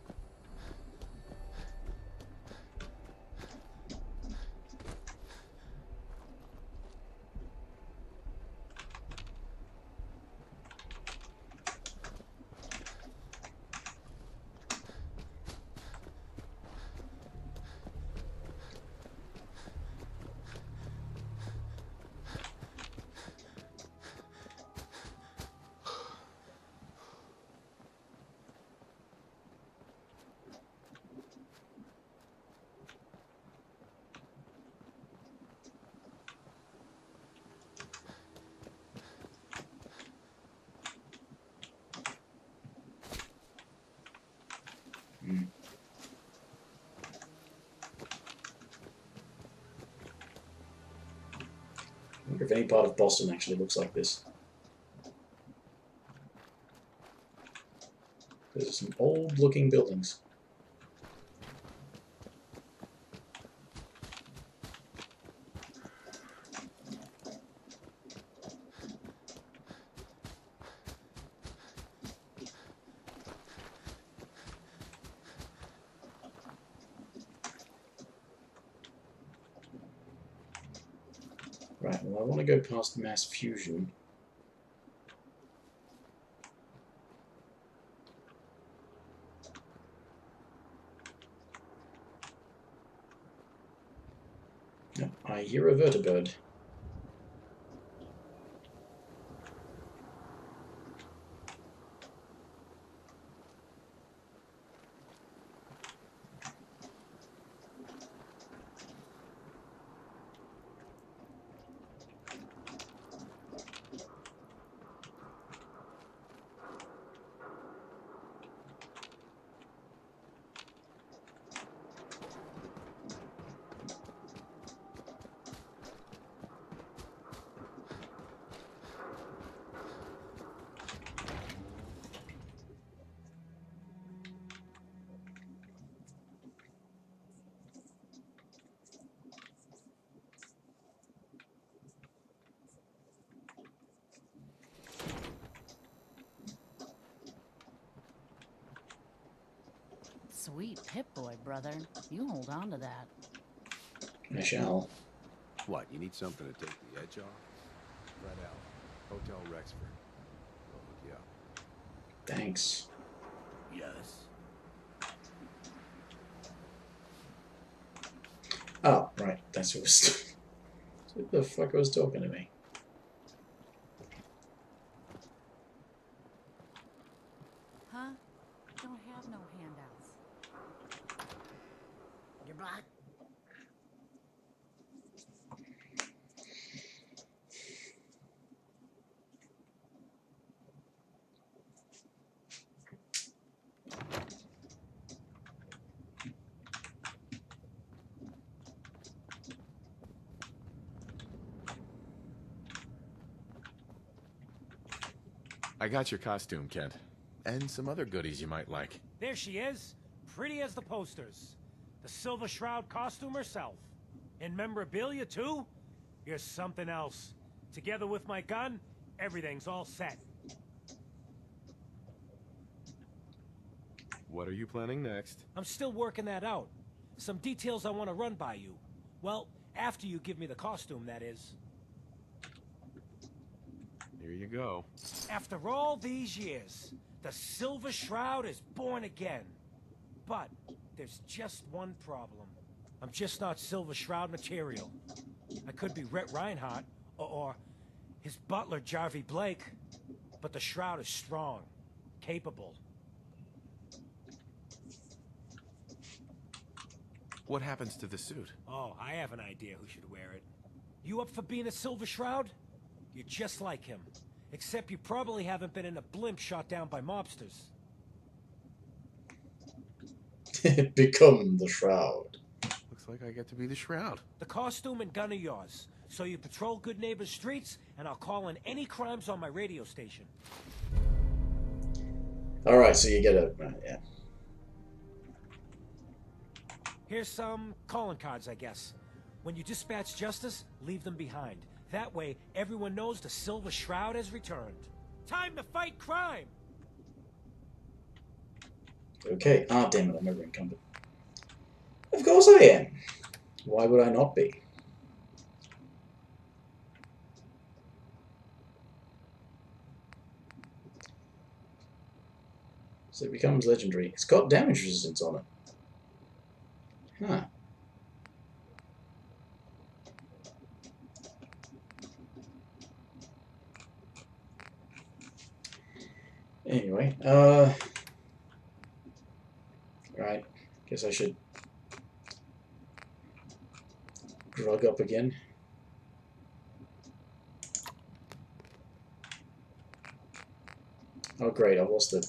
I wonder if any part of Boston actually looks like this. There's some old-looking buildings. Right, well, I want to go past mass fusion. Yep, I hear a vertibird. Sweet Pip-Boy, brother. You hold on to that. I shall. What, you need something to take the edge off? Fred L. Hotel Rexford. We'll hook you up. Thanks. Yes. Oh, right. That's who was... Who the fuck was talking to me? Huh? Don't have no handouts. You're black. I got your costume, Kent. And some other goodies you might like. There she is, pretty as the posters. The Silver Shroud costume herself. And memorabilia, too? You're something else. Together with my gun, everything's all set. What are you planning next? I'm still working that out. Some details I want to run by you. Well, after you give me the costume, that is. Here you go. After all these years, the Silver Shroud is born again. But there's just one problem. I'm just not Silver Shroud material. I could be Rhett Reinhardt, or his butler, Jarvie Blake. But the Shroud is strong, capable. What happens to the suit? Oh, I have an idea who should wear it. You up for being a Silver Shroud? You're just like him. Except you probably haven't been in a blimp shot down by mobsters. Become the Shroud. Looks like I get to be the Shroud. The costume and gun are yours. So you patrol Good Neighbor's streets, and I'll call in any crimes on my radio station. Alright, so you get a... yeah. Here's some calling cards, I guess. When you dispatch justice, leave them behind. That way, everyone knows the Silver Shroud has returned. Time to fight crime! Okay. Ah, damn it, I'm over encumbered. Of course I am. Why would I not be? So it becomes legendary. It's got damage resistance on it. Huh. Anyway, right, guess I should drug up again. Oh great, I've lost the...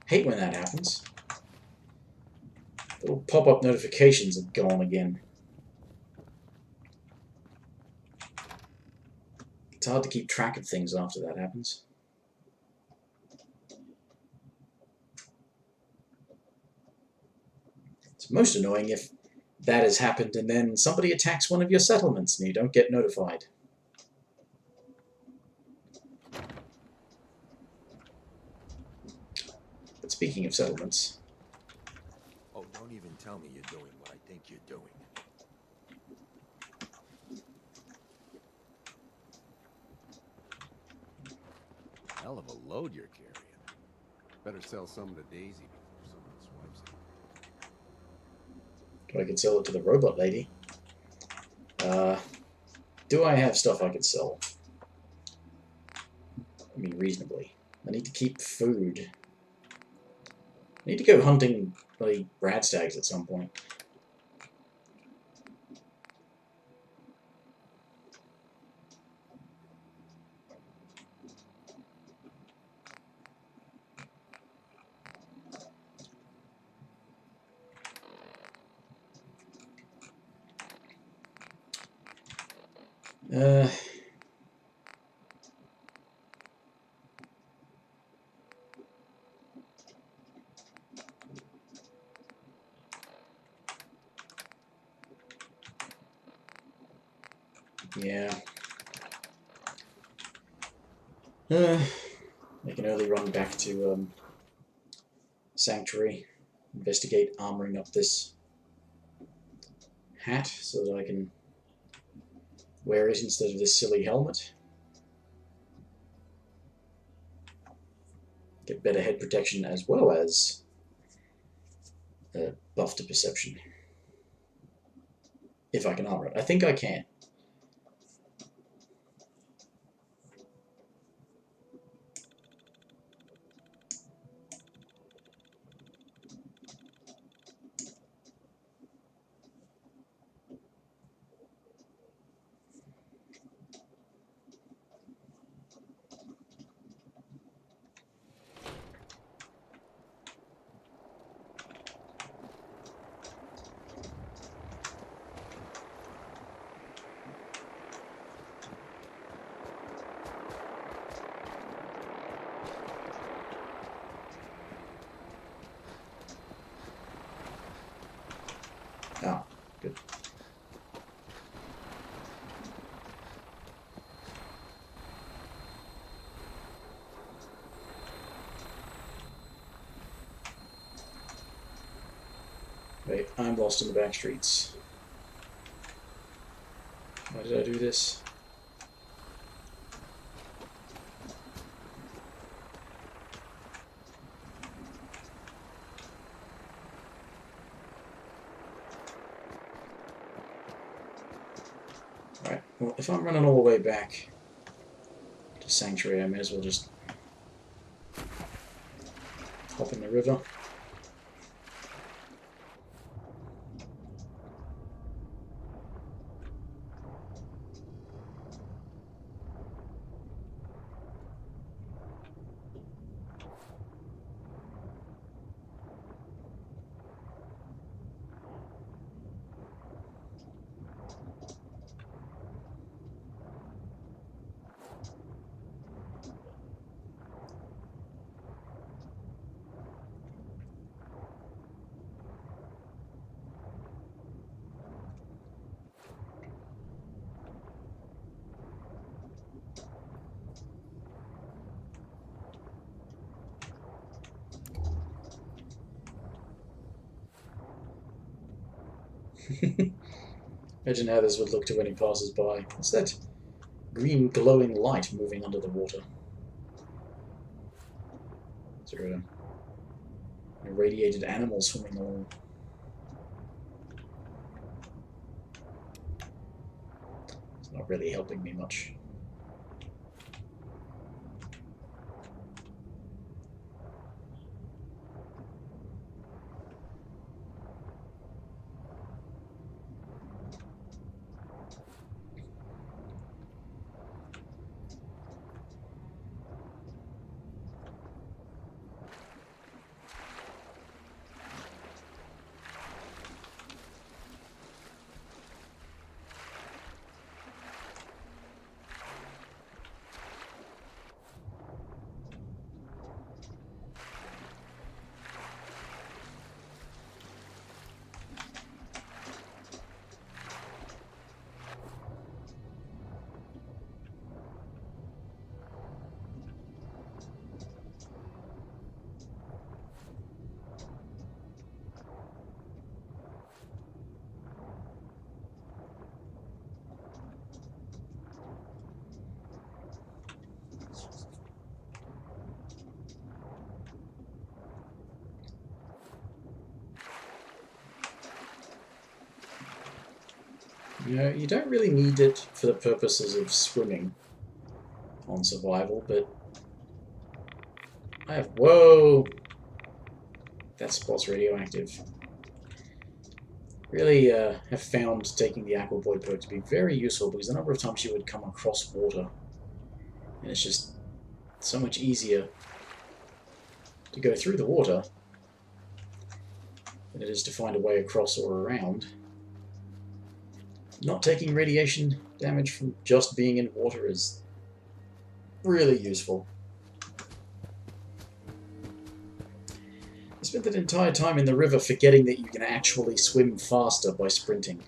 Hate when that happens. Little pop-up notifications are gone again. It's hard to keep track of things after that happens. It's most annoying if that has happened and then somebody attacks one of your settlements and you don't get notified. But speaking of settlements... Oh, don't even tell me you're doing what I think you're doing. Hell of a load you're carrying. Better sell some to Daisy before someone swipes it. I could sell it to the robot lady. Do I have stuff I could sell? I mean, reasonably. I need to keep food. I need to go hunting bloody radstags at some point. Yeah. Make an early run back to sanctuary, investigate armoring up this hat so that I can wear it instead of this silly helmet. Get better head protection as well as buff to perception. If I can armor it. I think I can. Ah, good. Wait, I'm lost in the back streets. Why did I do this? Right, well, if I'm running all the way back to Sanctuary, I may as well just hop in the river. Imagine how this would look to any passers-by. What's that green glowing light moving under the water? Is there an irradiated animal swimming along? It's not really helping me much. You know, you don't really need it for the purposes of swimming on survival, but I have... Whoa! That spot's radioactive. Really have found taking the Aqua Boy perk to be very useful, because the number of times you would come across water, and it's just so much easier to go through the water than it is to find a way across or around. Not taking radiation damage from just being in water is really useful. I spent that entire time in the river forgetting that you can actually swim faster by sprinting.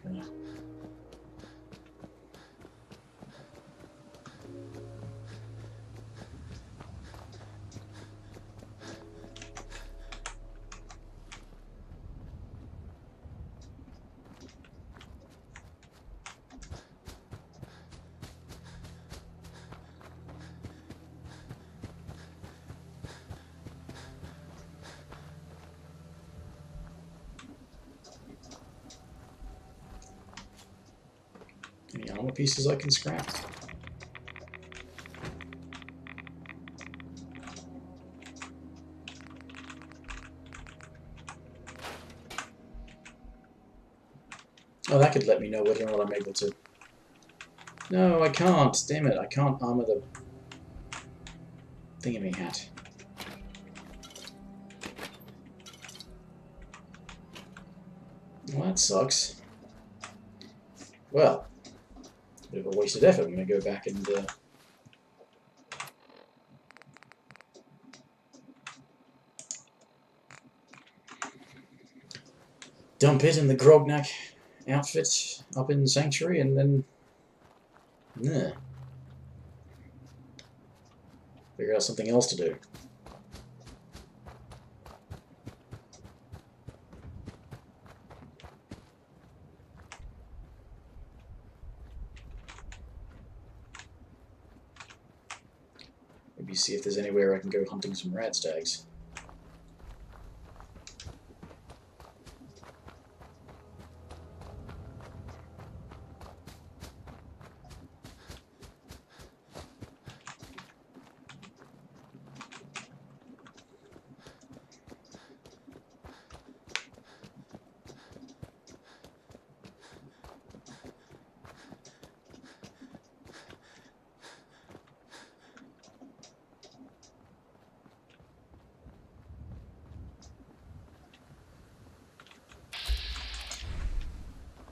armor pieces I can scrap. Oh, that could let me know whether or not I'm able to... No, I can't. Damn it, I can't armor the thingy hat. Well, that sucks. Well, a bit of a wasted effort. I'm going to go back and dump it in the Grognak outfit up in Sanctuary, and then figure out something else to do. Maybe see if there's anywhere I can go hunting some radstags.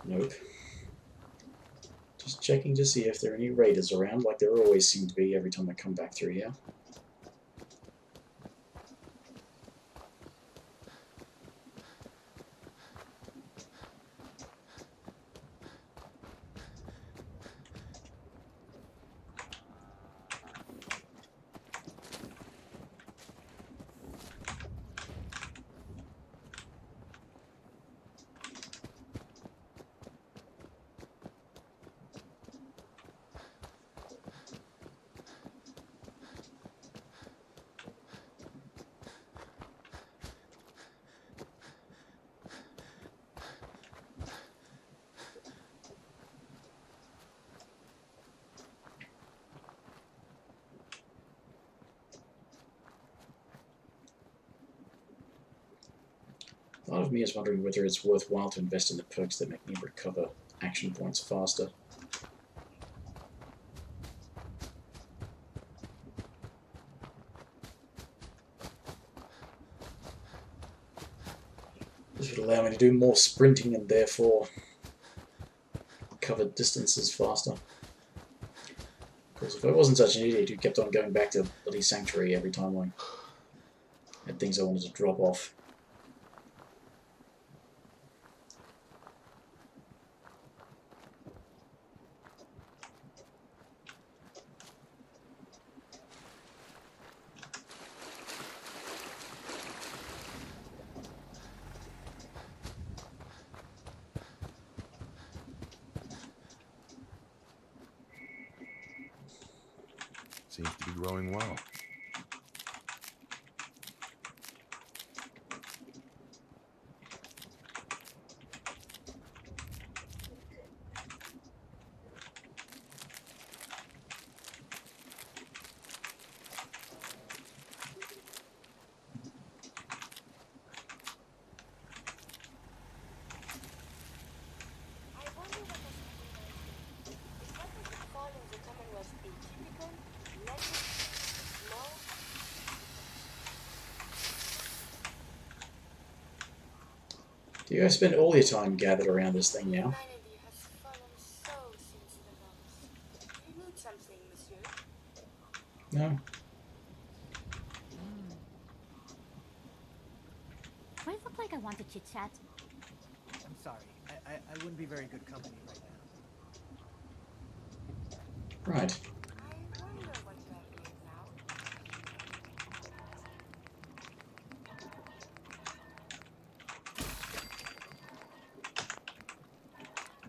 Nope. Just checking to see if there are any raiders around, like there always seem to be every time I come back through here. Part of me is wondering whether it's worthwhile to invest in the perks that make me recover action points faster. This would allow me to do more sprinting and therefore cover distances faster. Of course, if I wasn't such an idiot who kept on going back to bloody Sanctuary every time I had things I wanted to drop off. Seems to be growing well. I wonder what has happened. Is what has befallen the Commonwealth atypical? Legend? No? Do you guys spend all your time gathered around this thing now? Humanity has fallen so since the loss. You need something, monsieur? No? Do I look like I want to chit-chat? I'm sorry. I wouldn't be very good company right now. Right. I wonder what you are doing now.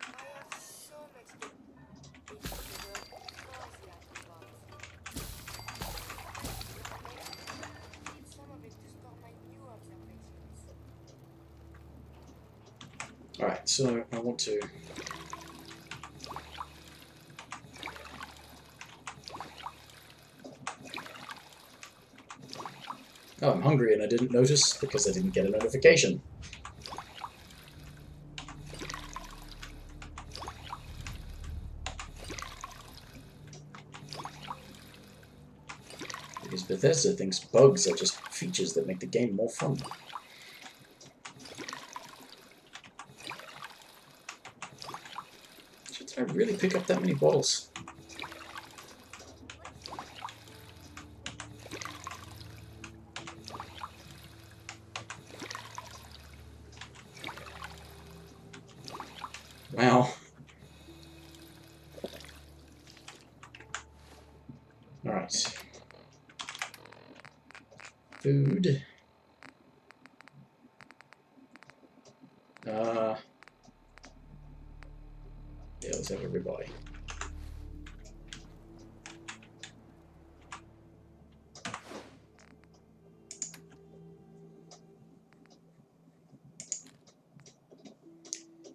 I have so much to do in the world before the afterwards. I need some of it to start my new observations. Alright, so I want to Oh, I'm hungry and I didn't notice because I didn't get a notification. Because Bethesda thinks bugs are just features that make the game more fun. Did I really pick up that many bottles? Wow. Alright. Food. Yeah, let's have a ribeye.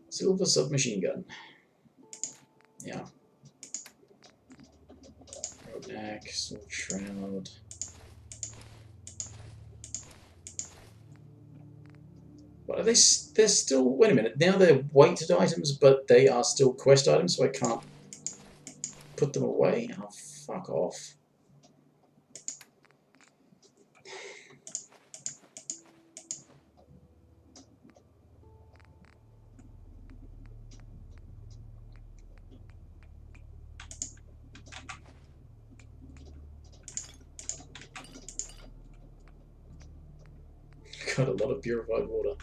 Silver submachine gun. Yeah. Roadknack, Silver Shroud. But are they? They're still. Wait a minute. Now they're weighted items, but they are still quest items, so I can't put them away. Oh, fuck off. Got a lot of purified water.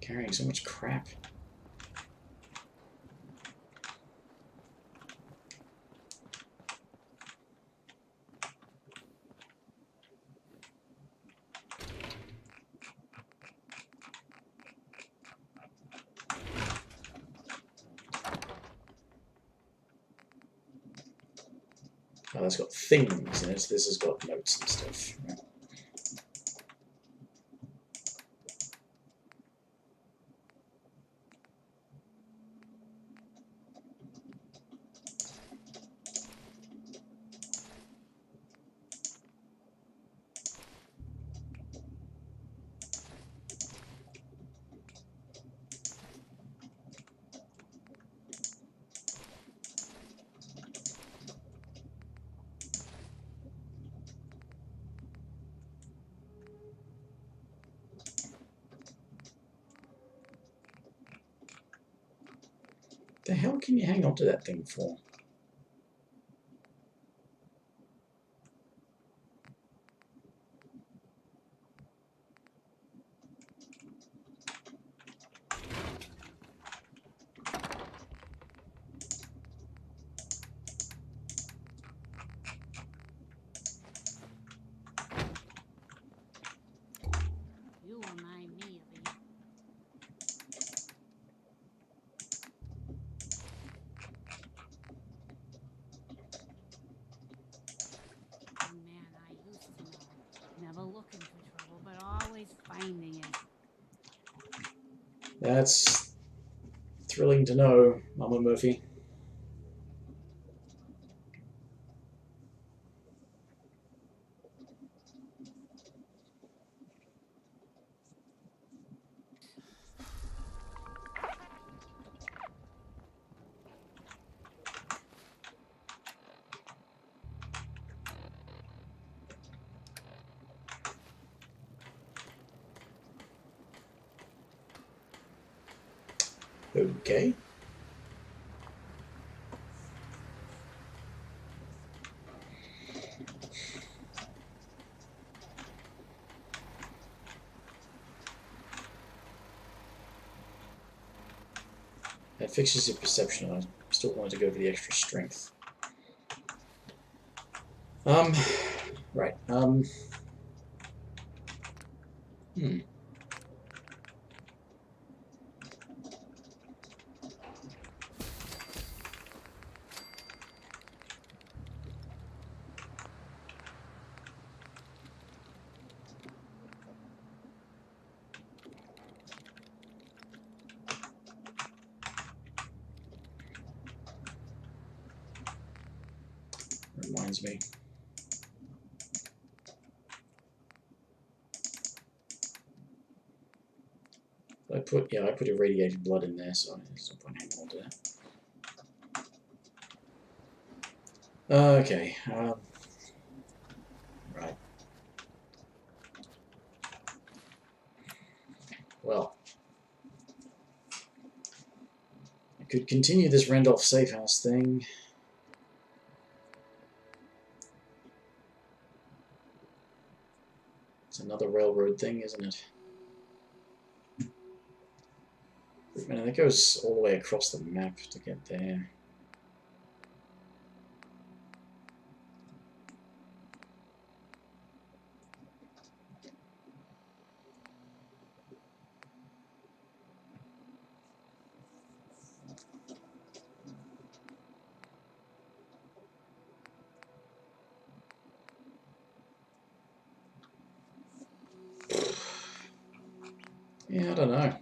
Carrying so much crap. Oh, that's got things in it. This has got notes and stuff. Right. The hell can you hang on to that thing for? You remind me of it. Oh man, I used to know. Never looking for trouble, but always finding it. That's thrilling to know, Mama Murphy. Okay. That fixes your perception. I still wanted to go for the extra strength. Right. reminds me. I put irradiated blood in there, so there's no point hanging on to that. Okay. Right. Well, I could continue this Randolph safe house thing. It's another railroad thing, isn't it? Man, that goes all the way across the map to get there. Yeah, I don't know.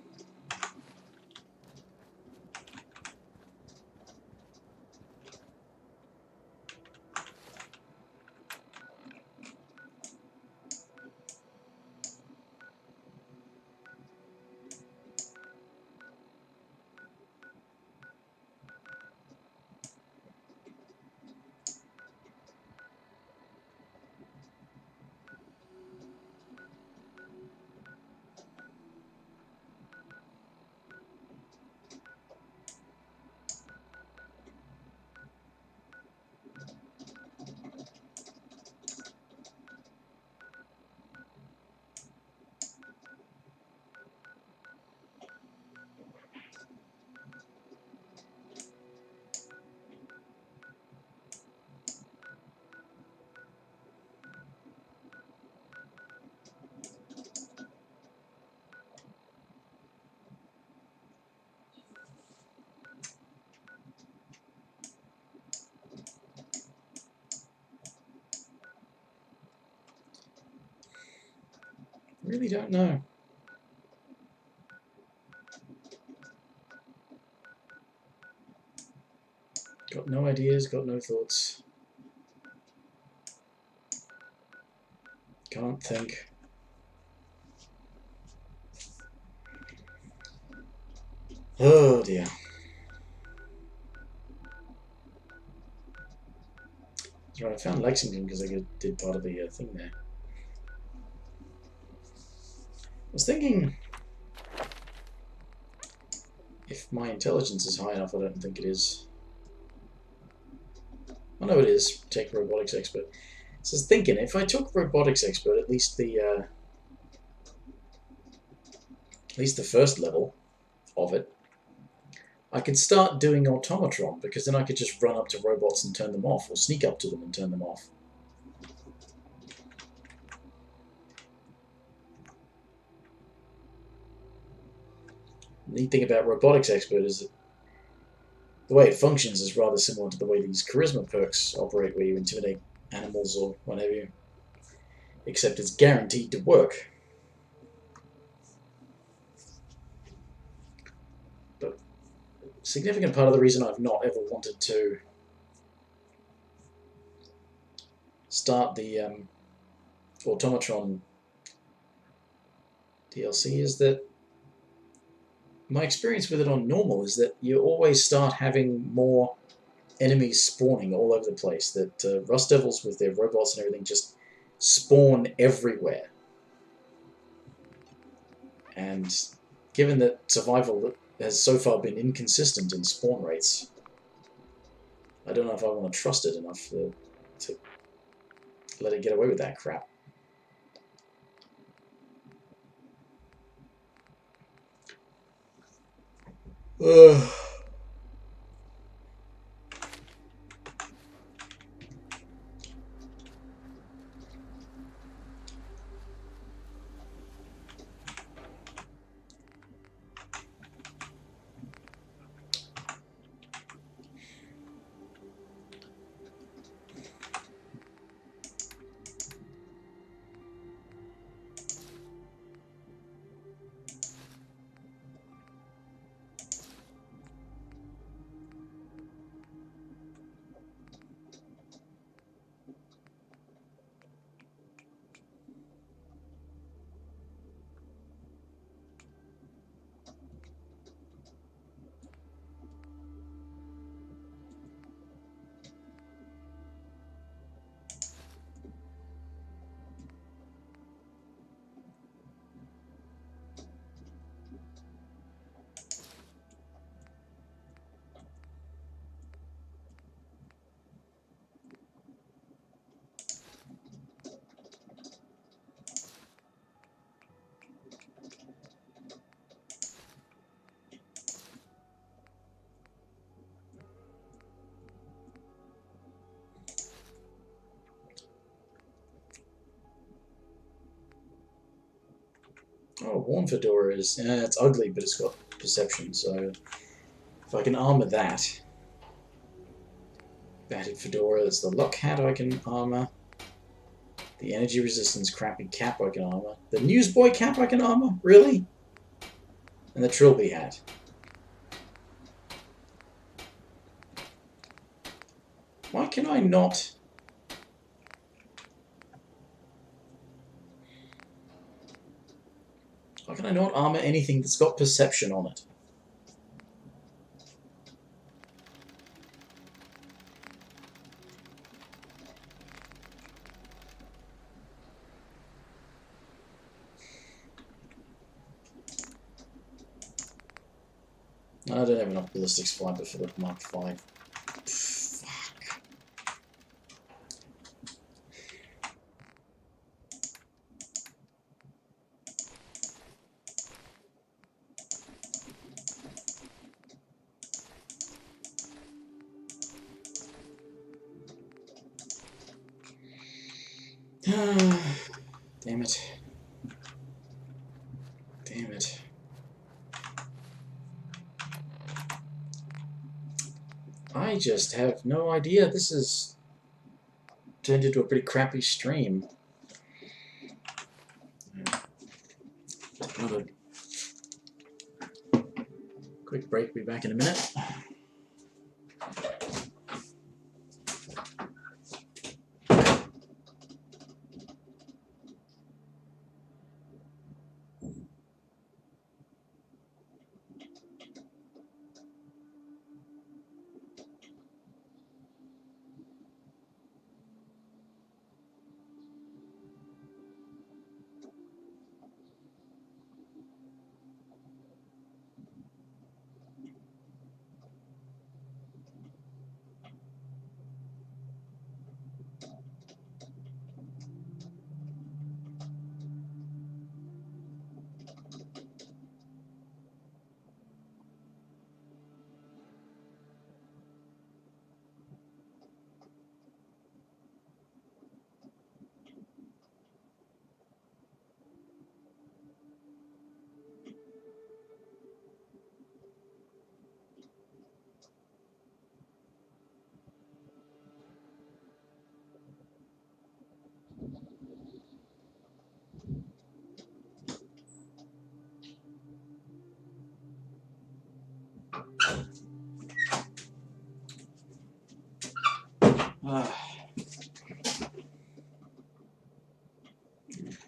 Really don't know. Got no ideas, got no thoughts. Can't think. Oh dear. That's right, I found Lexington because I did part of the thing there. I was thinking, if my intelligence is high enough, I don't think it is. I know it is. Take robotics expert. So I was thinking, if I took robotics expert, at least the first level of it, I could start doing automatron, because then I could just run up to robots and turn them off, or sneak up to them and turn them off. The neat thing about robotics expert is that the way it functions is rather similar to the way these charisma perks operate, where you intimidate animals or whatever, except it's guaranteed to work. But a significant part of the reason I've not ever wanted to start the automatron DLC is that my experience with it on normal is that you always start having more enemies spawning all over the place. That Rust Devils with their robots and everything just spawn everywhere. And given that survival has so far been inconsistent in spawn rates, I don't know if I want to trust it enough to let it get away with that crap. Ugh. Oh, worn fedora is... it's ugly, but it's got perception, so... If I can armor that... Battered fedora, that's the luck hat I can armor. The energy resistance crappy cap I can armor. The newsboy cap I can armor? Really? And the trilby hat. Why can I not... Why can I not armor anything that's got perception on it? I don't have enough ballistics fiber for the Mark V. Fuck. Damn it. Damn it. I just have no idea. This is turned into a pretty crappy stream. Take another quick break. Be back in a minute.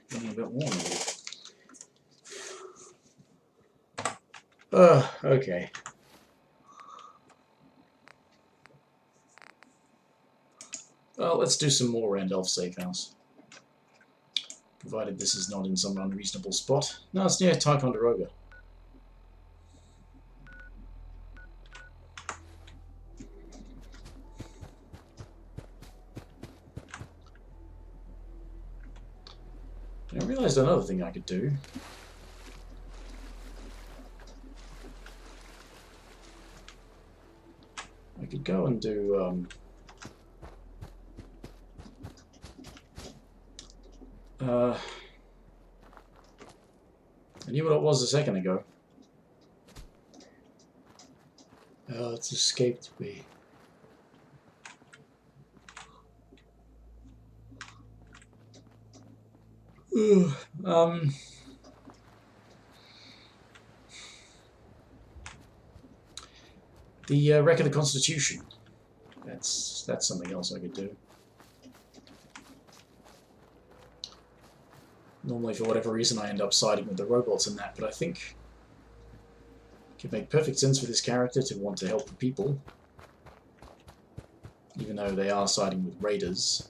Getting a bit warm. Okay. Well, let's do some more Randolph Safe House. Provided this is not in some unreasonable spot. No, it's near Ticonderoga. I realized another thing I could do. I could go and do I knew what it was a second ago. Oh, it's escaped me. The Wreck of the Constitution. That's something else I could do. Normally, for whatever reason, I end up siding with the robots in that, but I think it could make perfect sense for this character to want to help the people, even though they are siding with raiders,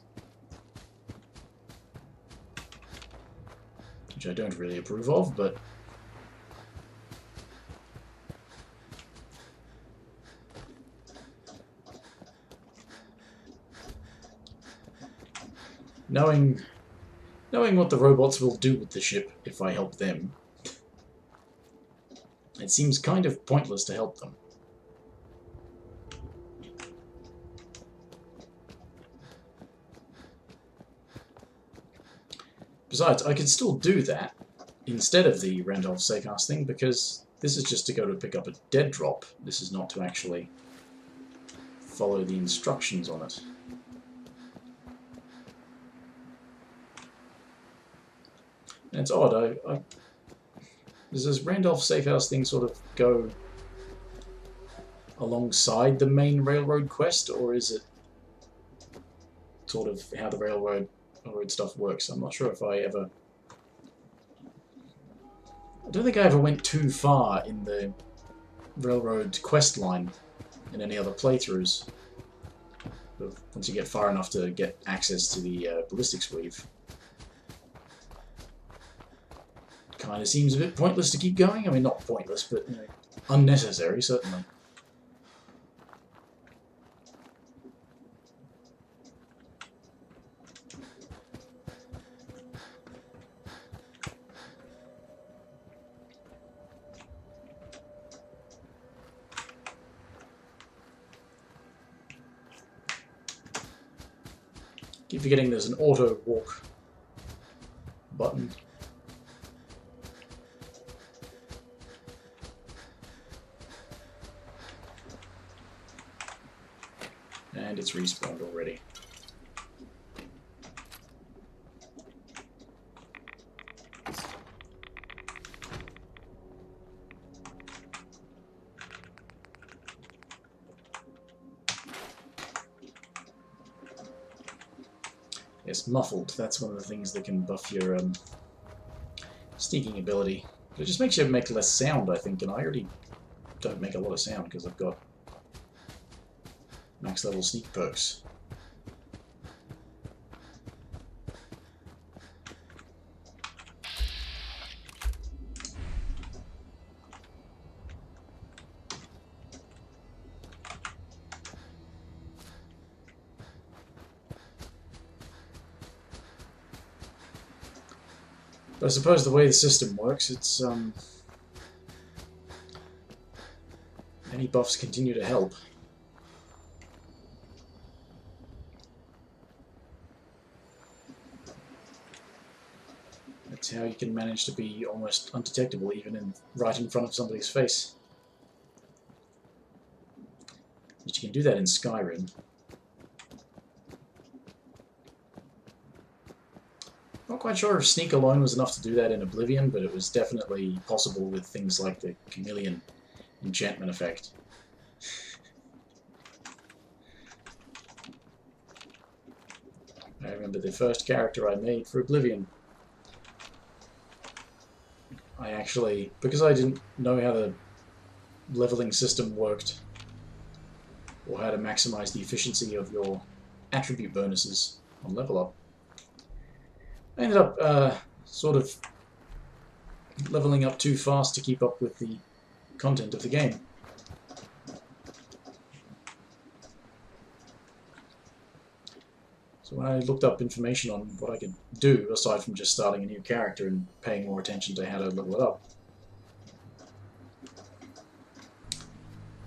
which I don't really approve of, but knowing what the robots will do with the ship if I help them, it seems kind of pointless to help them. Besides, I could still do that instead of the Randolph Safehouse thing, because this is just to go to pick up a dead drop. This is not to actually follow the instructions on it. And it's odd, does this Randolph Safehouse thing sort of go alongside the main railroad quest, or is it sort of how the railroad stuff works? I'm not sure if I don't think I ever went too far in the railroad quest line in any other playthroughs. But once you get far enough to get access to the ballistics weave, it kind of seems a bit pointless to keep going. I mean, not pointless, but you know, unnecessary, certainly. Keep forgetting there's an auto walk button. And it's respawned already. Yes, muffled. That's one of the things that can buff your sneaking ability. But it just makes you make less sound, I think, and I already don't make a lot of sound because I've got max level sneak perks. But I suppose the way the system works, it's any buffs continue to help. That's how you can manage to be almost undetectable, even right in front of somebody's face. But you can do that in Skyrim. Not quite sure if sneak alone was enough to do that in Oblivion, but it was definitely possible with things like the chameleon enchantment effect. I remember the first character I made for Oblivion. I actually, because I didn't know how the leveling system worked, or how to maximize the efficiency of your attribute bonuses on level up, I ended up sort of leveling up too fast to keep up with the content of the game. So when I looked up information on what I could do, aside from just starting a new character and paying more attention to how to level it up,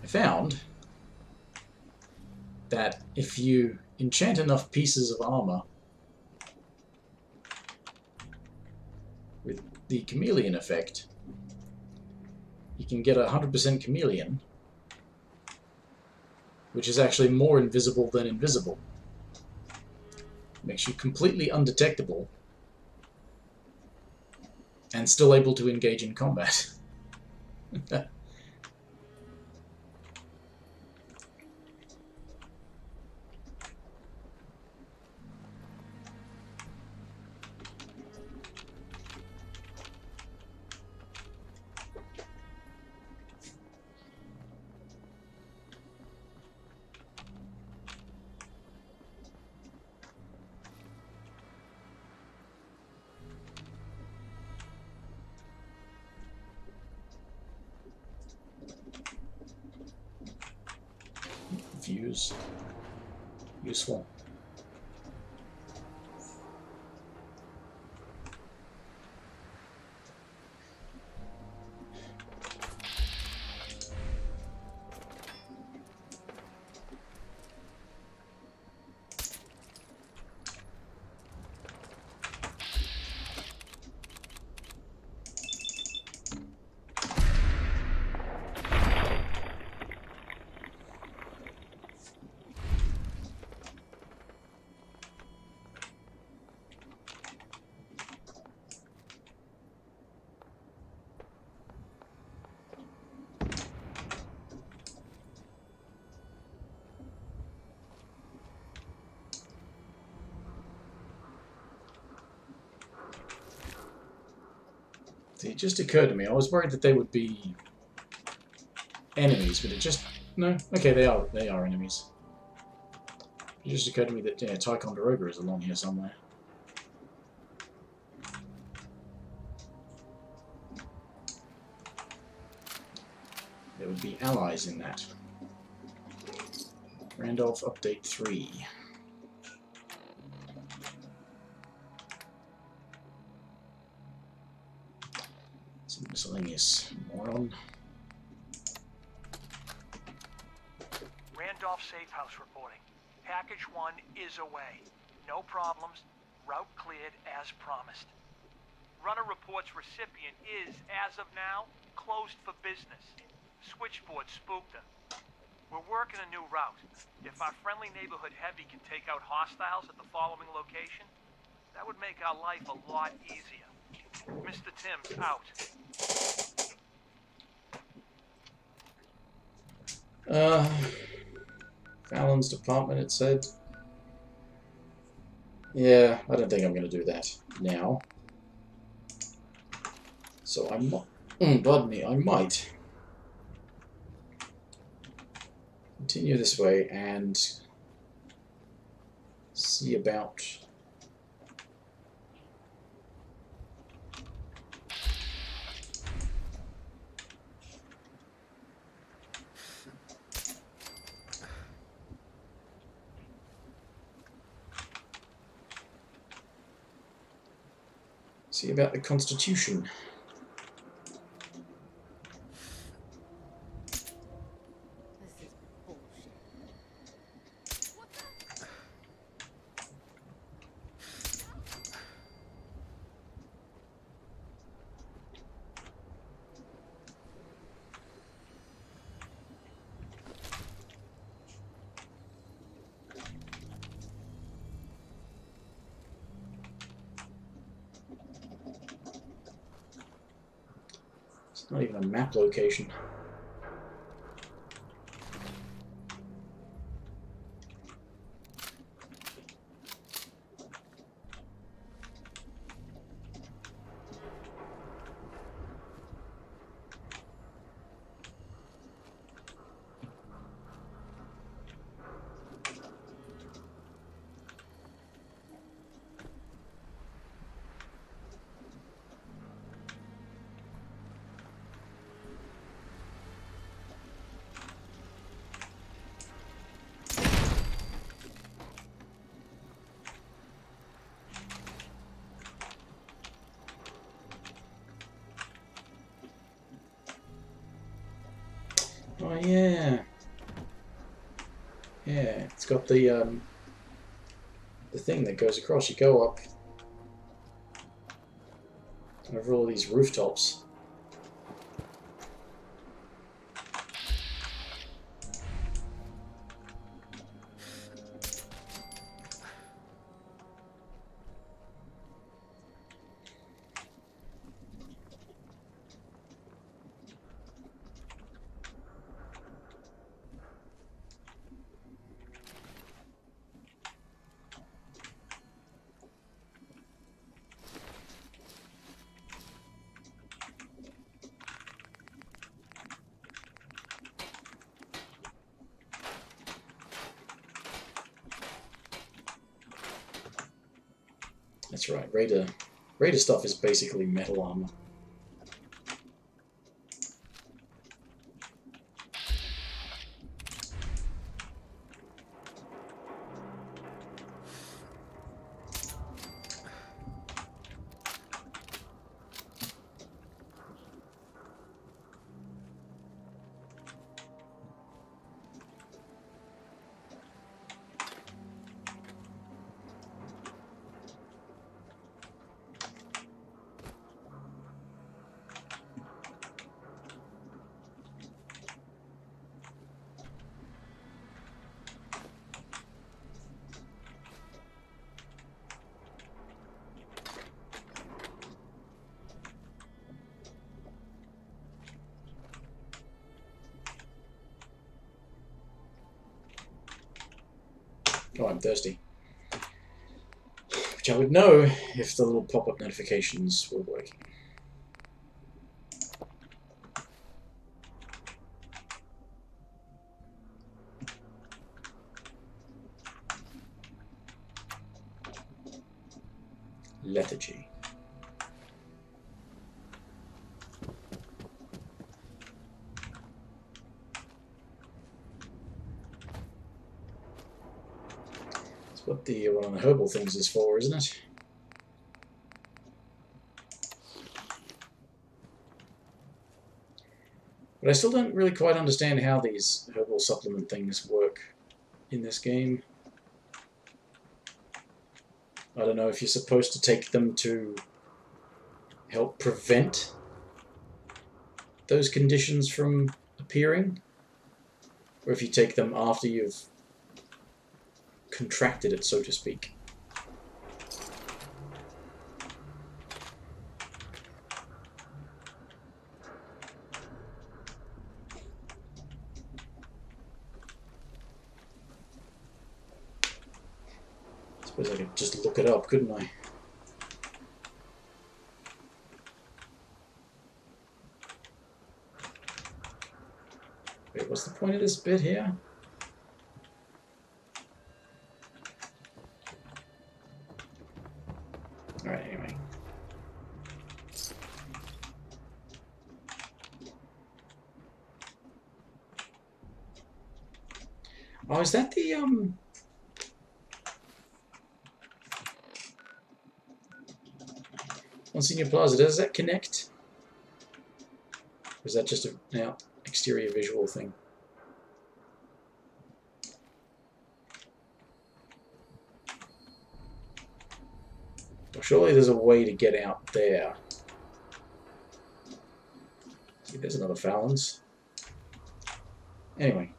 I found that if you enchant enough pieces of armor with the chameleon effect, you can get 100% chameleon, which is actually more invisible than invisible. Makes you completely undetectable and still able to engage in combat. Views. Useful. It just occurred to me, I was worried that they would be enemies, but it just... No, okay, they are enemies. It just occurred to me that, yeah, Ticonderoga is along here somewhere. There would be allies in that. Randolph Update 3. Some miscellaneous moron. Randolph Safe House reporting. Package 1 is away. No problems. Route cleared as promised. Runner reports recipient is, as of now, closed for business. Switchboard spooked her. We're working a new route. If our friendly neighborhood heavy can take out hostiles at the following location, that would make our life a lot easier. Mr. Timms out. Fallon's department, it said. Yeah, I don't think I'm going to do that now. So I might... pardon me, I might continue this way and see about... see about the Constitution. This is bullshit. It's not even a map location. Oh yeah, yeah. It's got the thing that goes across. You go up over all these rooftops. That's right. Raider stuff is basically metal armor. Oh, I'm thirsty. Which I would know if the little pop-up notifications were working. lethargy. That's what the one of the herbal things is for, isn't it? But I still don't really quite understand how these herbal supplement things work in this game. I don't know if you're supposed to take them to help prevent those conditions from appearing, or if you take them after you've contracted it, so to speak. I suppose I could just look it up, couldn't I? Wait, what's the point of this bit here? Alright, anyway. Oh, is that the, Monsignor Plaza, does that connect? Or is that just a exterior visual thing? Well, surely there's a way to get out there. See, there's another Fallon's. Anyway.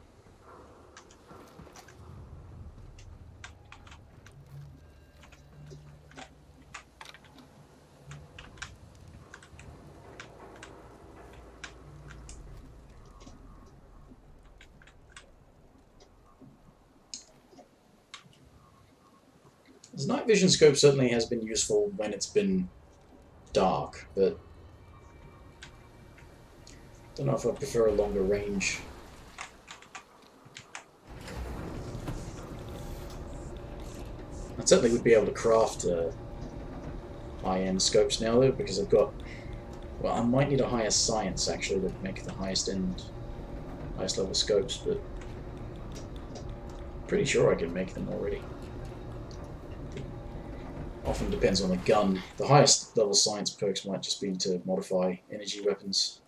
This night vision scope certainly has been useful when it's been dark, but I don't know if I prefer a longer range. I certainly would be able to craft high-end scopes now, though, because I've got... Well, I might need a higher science, actually, to make the highest level scopes, but pretty sure I can make them already. Often depends on the gun. The highest level science perks might just be to modify energy weapons.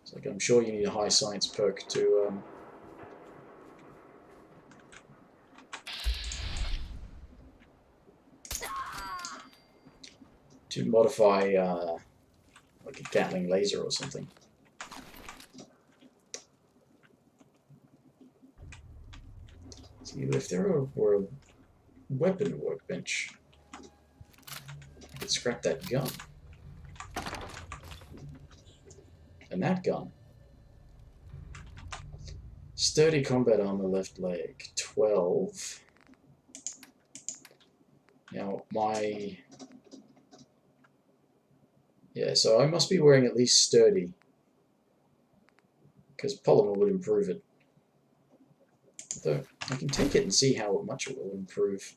It's like I'm sure you need a high science perk to modify like a Gatling laser or something. See, if there were a weapon workbench, I could scrap that gun. And that gun. Sturdy combat armor left leg, 12. Now my... Yeah, so I must be wearing at least sturdy, because polymer would improve it. Though I can take it and see how much it will improve.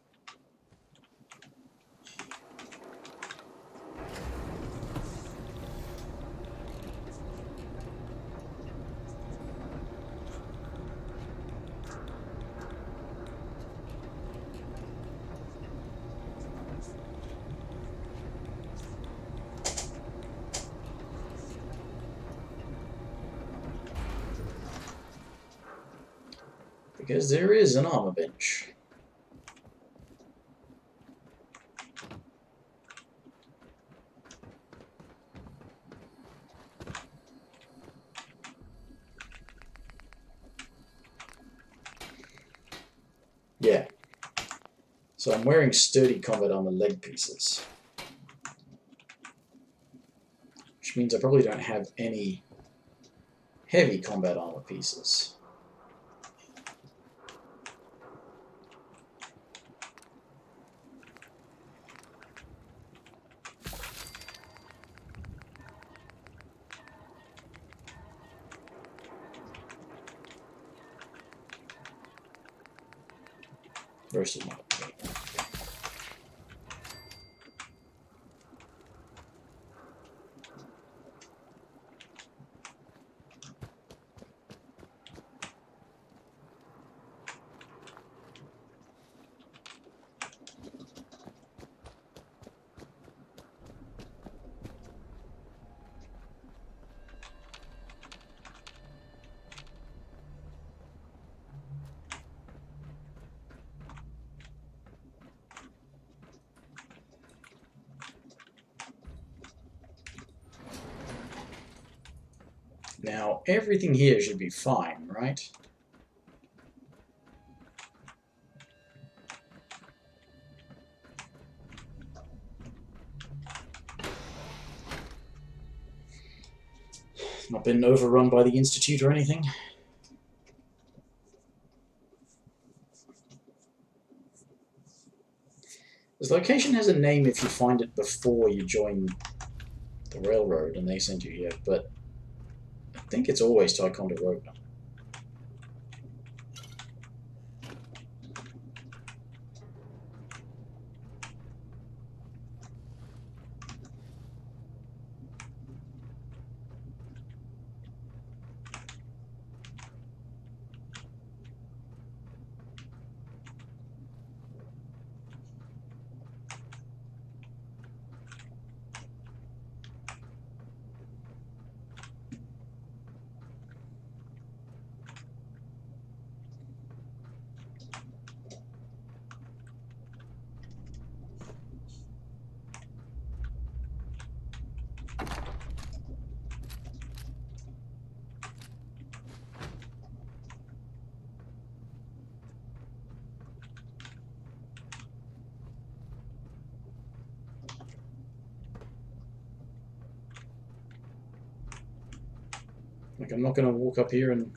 Because there is an armor bench. Yeah. So I'm wearing sturdy combat armor leg pieces. Which means I probably don't have any heavy combat armor pieces. Versus my... everything here should be fine, right? Not been overrun by the Institute or anything? This location has a name if you find it before you join the railroad and they send you here, but I think it's always Ticonderoga. Like, I'm not going to walk up here and...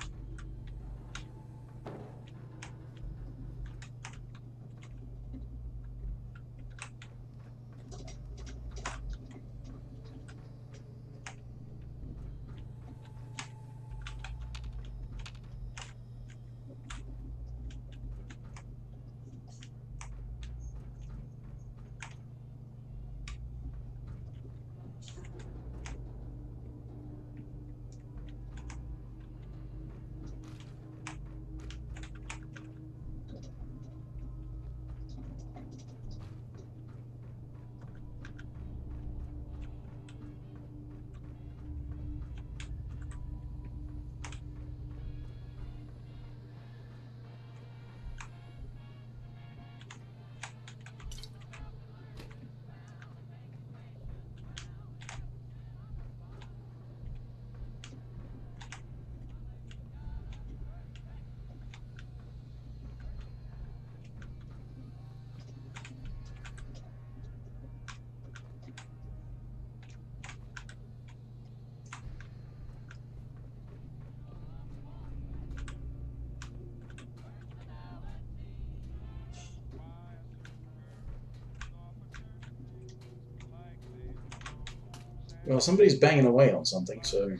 Well, somebody's banging away on something, so...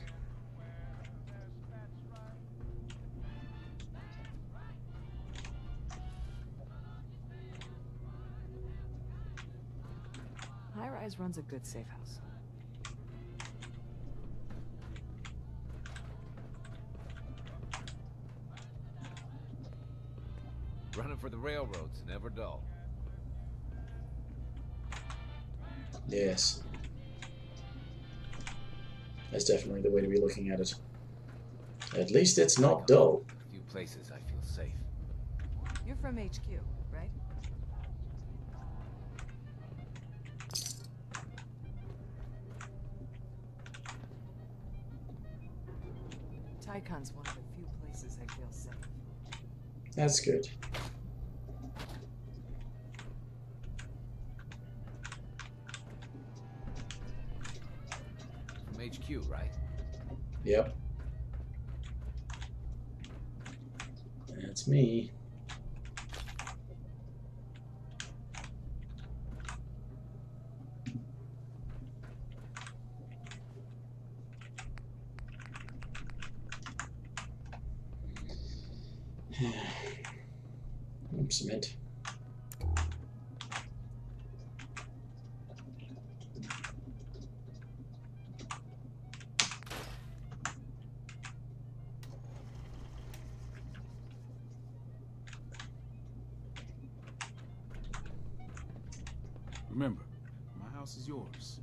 High-Rise runs a good safe house. Running for the railroads, never dull. Yes. That's definitely the way to be looking at it. At least it's not dull. A few places I feel safe. You're from HQ, right? Tycon's one of the few places I feel safe. That's good. From HQ, right? Yep. That's me. Cement. Remember, my house is yours.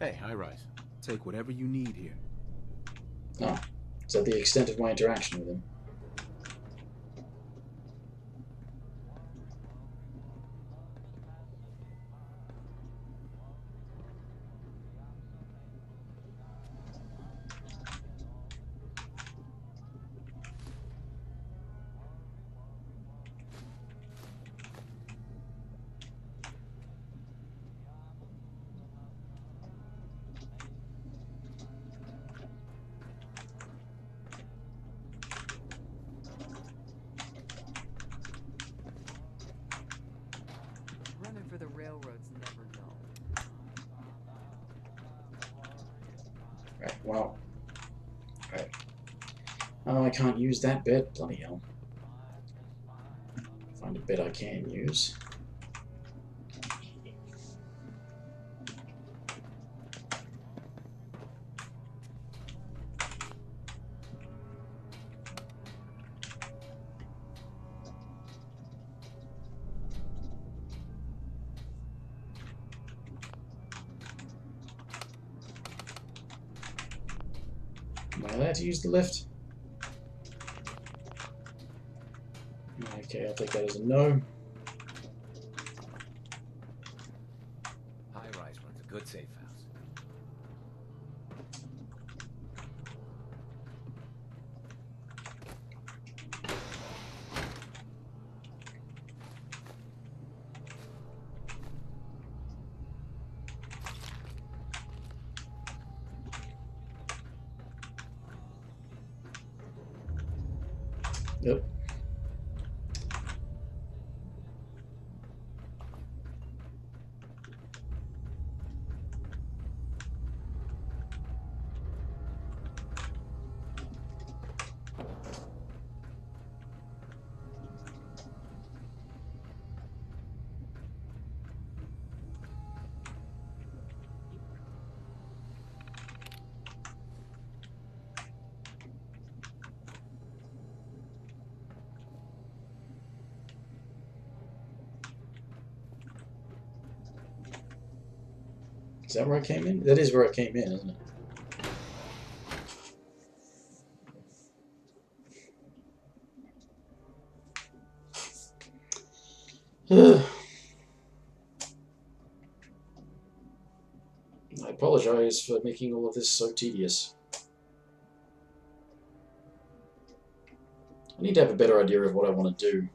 Hey, High-Rise. Take whatever you need here. Oh, is that the extent of my interaction with him? well. Right. Oh, I can't use that bed. Bloody hell. Find a bed I can use. Am I allowed to use the lift? Okay, I'll take that as a no. High-rise runs a good safe house. Yep. Is that where I came in? That is where I came in, isn't it? I apologize for making all of this so tedious. I need to have a better idea of what I want to do.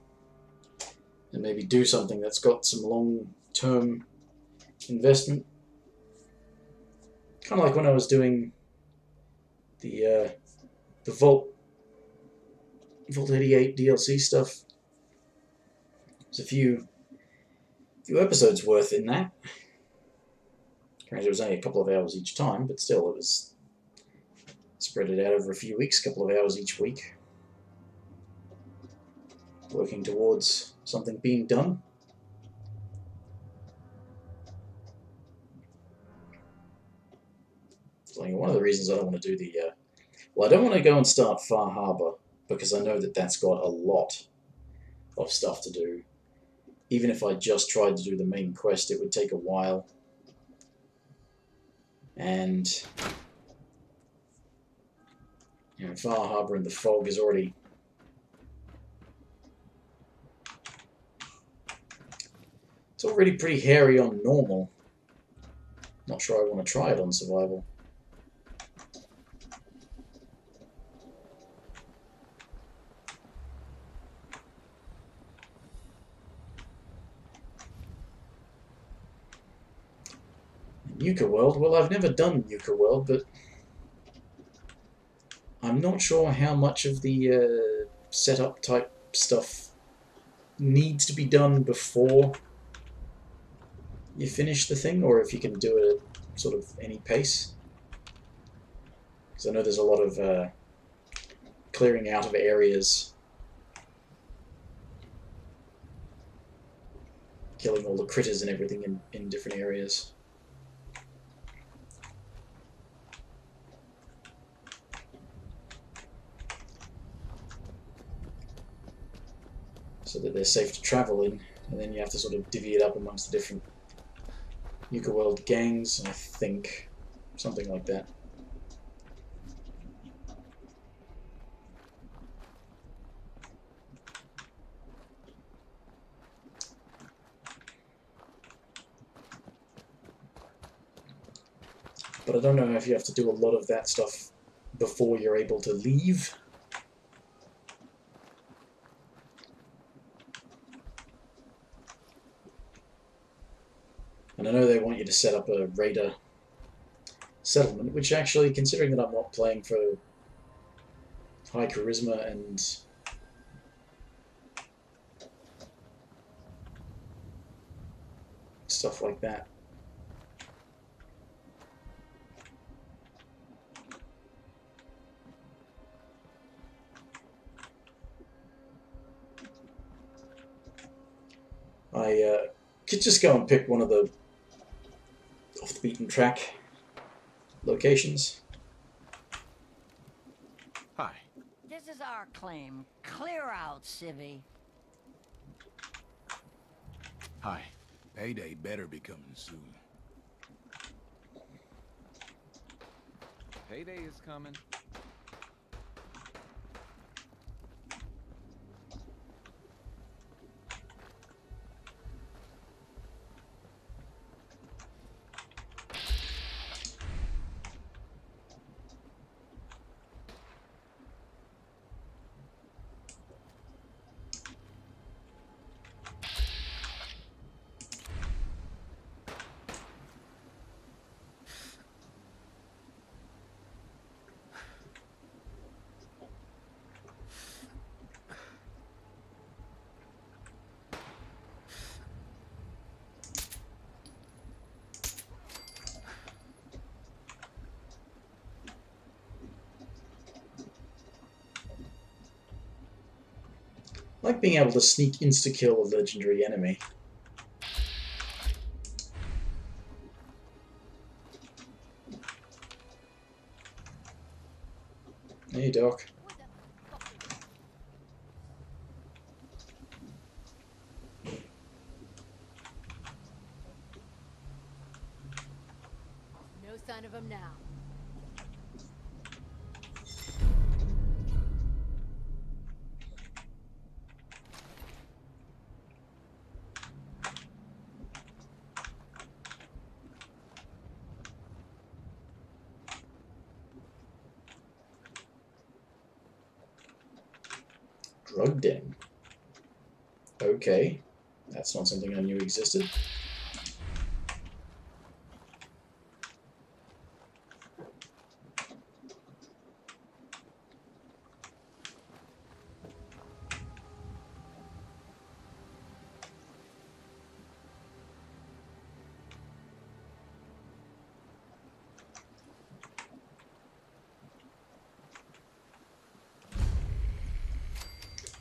And maybe do something that's got some long-term investment. Kind of like when I was doing the Vault 88 DLC stuff. There's a few episodes worth in that. Granted, it was only a couple of hours each time, but still, it was spread it out over a few weeks, a couple of hours each week, working towards something being done. So one of the reasons I don't want to do the well, I don't want to go and start Far Harbor because I know that that's got a lot of stuff to do. Even if I just tried to do the main quest, it would take a while. And you know, Far Harbor and the fog is already pretty hairy on normal. Not sure I want to try it on survival. Yucca World? Well, I've never done Yucca World, but I'm not sure how much of the setup type stuff needs to be done before you finish the thing, or if you can do it at sort of any pace. Because I know there's a lot of clearing out of areas, killing all the critters and everything in different areas. So that they're safe to travel in, and then you have to sort of divvy it up amongst the different Yucca World gangs, I think. Something like that. But I don't know if you have to do a lot of that stuff before you're able to leave. And I know they want you to set up a raider settlement, which actually, considering that I'm not playing for high charisma and stuff like that, I could just go and pick one of the off-the-beaten-track locations. Hi. This is our claim. Clear out, civvy. Hi. Payday better be coming soon. Payday is coming. I like being able to sneak insta-kill a legendary enemy. Hey, Doc. No sign of him now. Drug den. Okay. That's not something I knew existed.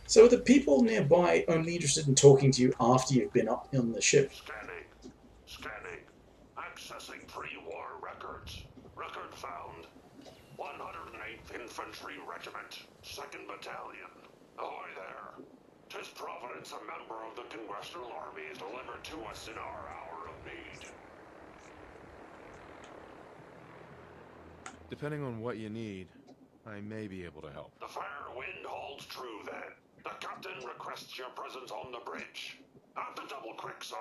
So are the people nearby only interested in talking to you after you've been up on the ship? Scanning. Scanning. Accessing pre-war records. Record found. 108th Infantry Regiment, 2nd Battalion. Ahoy there. 'Tis Providence, a member of the Congressional Army, delivered to us in our hour of need. Depending on what you need, I may be able to help. The fair wind holds true then. The captain requests your presence on the bridge. At the double quick, sir.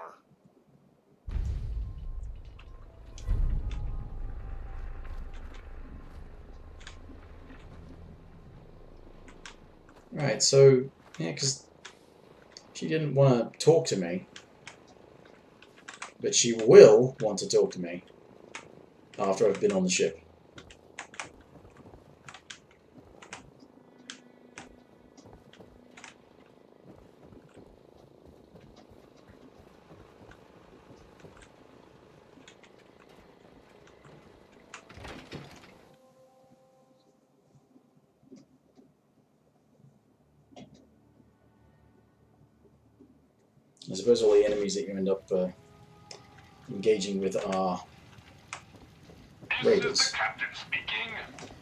Right, so, yeah, because she didn't want to talk to me. But she will want to talk to me after I've been on the ship. I suppose all the enemies that you end up engaging with are raiders. This is the captain speaking.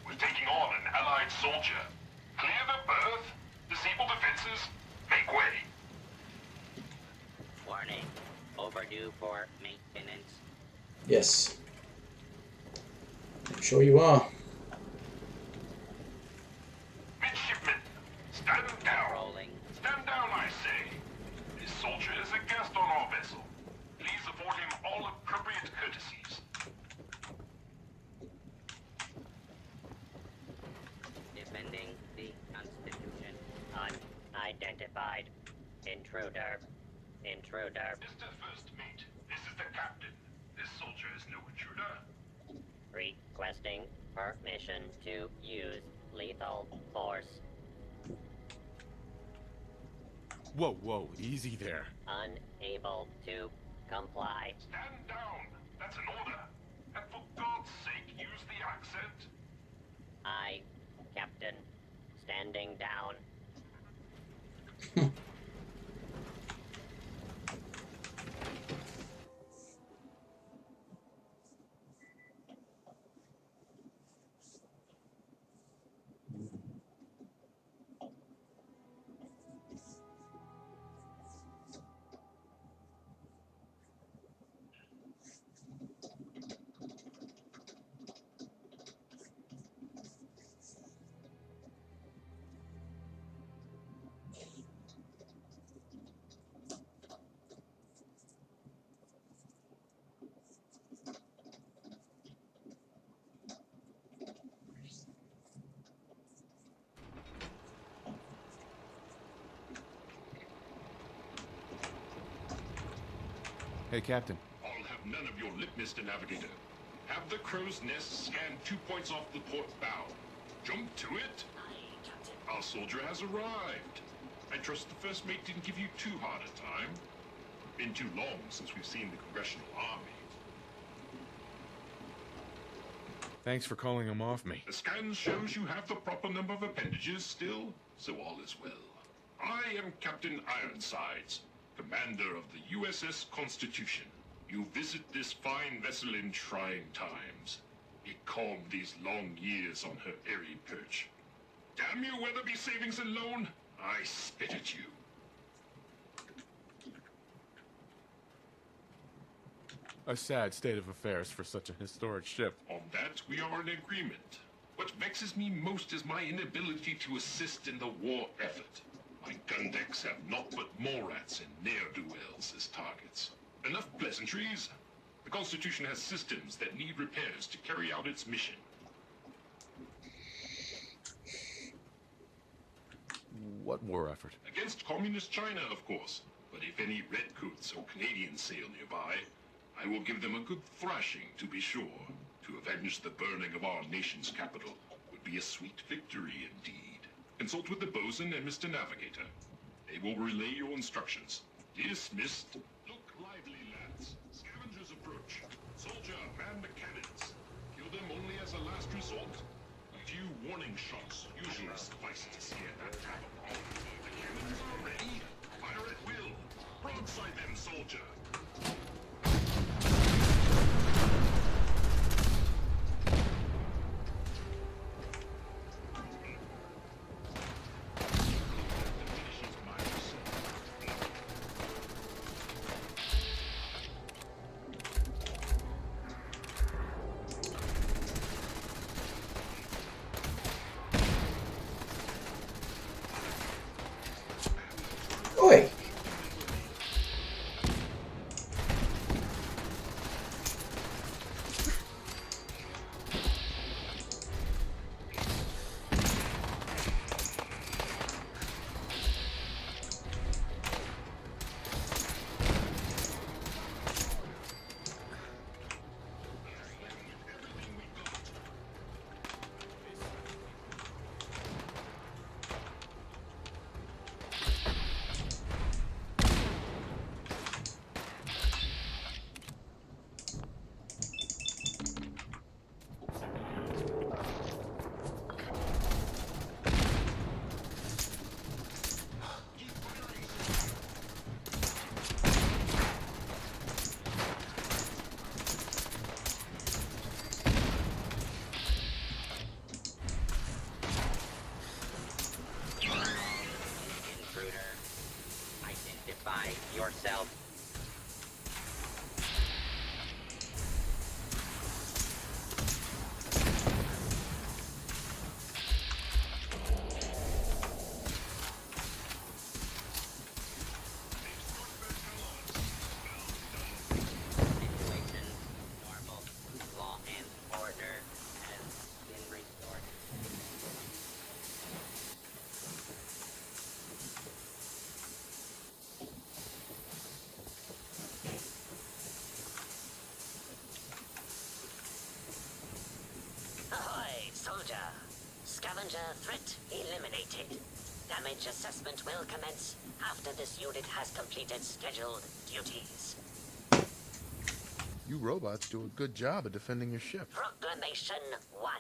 We're taking on an allied soldier. Clear the berth. Disable defenses. Make way. Warning. Overdue for maintenance. Yes. I'm sure you are. Midshipman, stand down. Rolling. Stand down, I say. This soldier is a guest on our vessel. Please afford him all appropriate courtesies. Defending the Constitution. Unidentified. Intruder. Intruder. Mr. First Mate, this is the captain. This soldier is no intruder. Requesting permission to use lethal force. Whoa, whoa, easy there. Unable to comply. Stand down. That's an order. And for God's sake, use the accent. I, Captain, standing down. Hey, Captain. I'll have none of your lip, Mr. Navigator. Have the crow's nest scanned 2 points off the port bow. Jump to it. Our soldier has arrived. I trust the first mate didn't give you too hard a time. Been too long since we've seen the Congressional Army. Thanks for calling him off me. The scan shows you have the proper number of appendages still, so all is well. I am Captain Ironsides, commander of the USS Constitution. You visit this fine vessel in trying times. Be calm these long years on her airy perch. Damn you, Weatherby Savings and Loan! I spit at you. A sad state of affairs for such a historic ship. On that, we are in agreement. What vexes me most is my inability to assist in the war effort. My gun decks have naught but Morats and ne'er-do-wells as targets. Enough pleasantries. The Constitution has systems that need repairs to carry out its mission. What war effort? Against Communist China, of course. But if any Redcoats or Canadians sail nearby, I will give them a good thrashing, to be sure. To avenge the burning of our nation's capital would be a sweet victory indeed. Consult with the bosun and Mr. Navigator. They will relay your instructions. Dismissed. Look lively, lads. Scavengers approach. Soldier, man the cannons. Kill them only as a last resort. A few warning shots usually suffice to scare that type of army. The cannons are ready. Fire at will. Broadside them, soldier. Oi! Yourself. Situation normal. Law and order has been restored. Soldier. Scavenger threat eliminated. Damage assessment will commence after this unit has completed scheduled duties. You robots do a good job of defending your ship. Proclamation 1.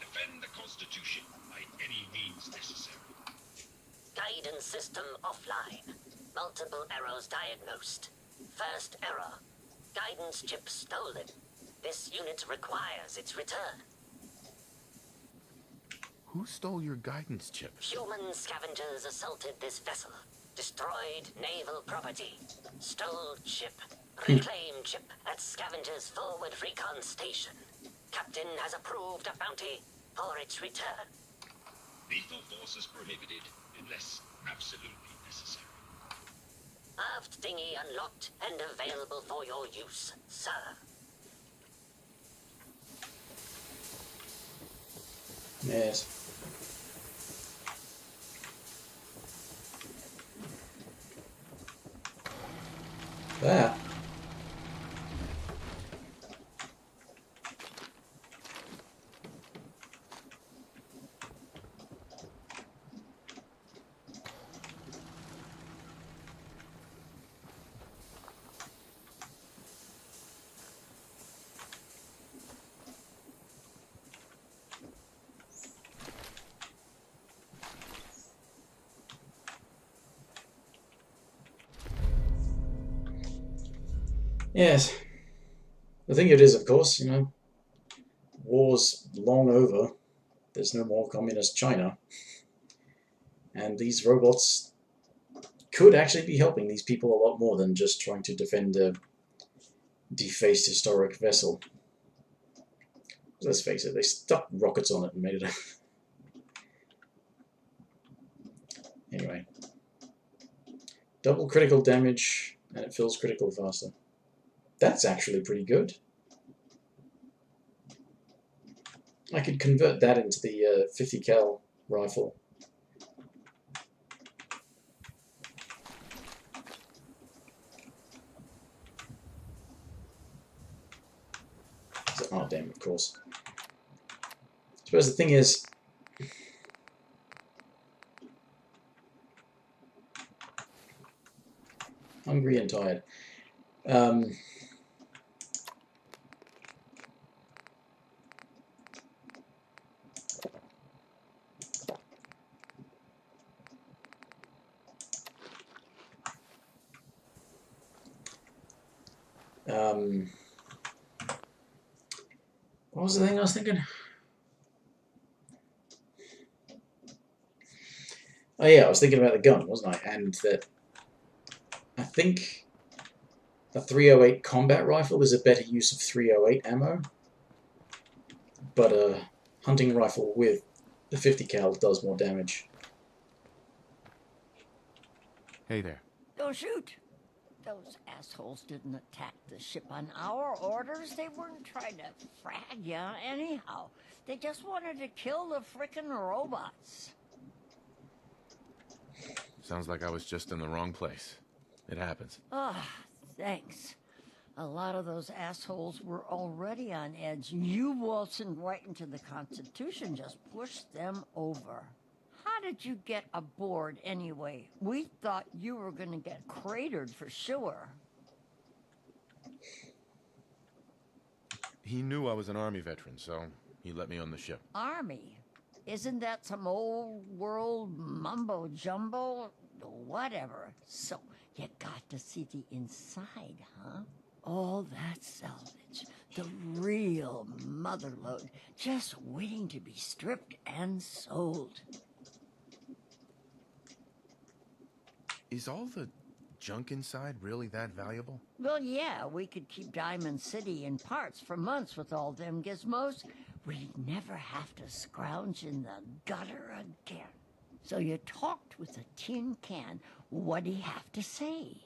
Defend the Constitution by any means necessary. Guidance system offline. Multiple errors diagnosed. First error. Guidance chip stolen. This unit requires its return. Who stole your guidance chip? Human scavengers assaulted this vessel. Destroyed naval property. Stole ship. Reclaimed ship at Scavenger's forward recon station. Captain has approved a bounty for its return. Lethal force is prohibited unless absolutely necessary. Aft dinghy unlocked and available for your use, sir. Yes. That Yes. The thing it is, of course, you know, war's long over. There's no more communist China. And these robots could actually be helping these people a lot more than just trying to defend a defaced historic vessel. Let's face it, they stuck rockets on it and made it... Anyway. Double critical damage, and it fills critical faster. That's actually pretty good. I could convert that into the 50 cal rifle. Oh, damn, of course. I suppose the thing is... hungry and tired. What was the thing I was thinking? Oh yeah, I was thinking about the gun, wasn't I? And that I think a 308 combat rifle is a better use of 308 ammo, but a hunting rifle with the 50 cal does more damage. Hey there. Don't shoot! Those assholes didn't attack the ship on our orders. They weren't trying to frag ya anyhow. They just wanted to kill the frickin' robots. Sounds like I was just in the wrong place. It happens. Ah, thanks. A lot of those assholes were already on edge. You waltzing right into the Constitution just pushed them over. How did you get aboard anyway? We thought you were gonna get cratered for sure. He knew I was an Army veteran, so he let me on the ship. Army? Isn't that some old world mumbo jumbo? Whatever. So, you got to see the inside, huh? All that salvage. The real motherlode. Just waiting to be stripped and sold. Is all the junk inside really that valuable? Well, yeah, we could keep Diamond City in parts for months with all them gizmos. We'd never have to scrounge in the gutter again. So you talked with a tin can. What'd he have to say?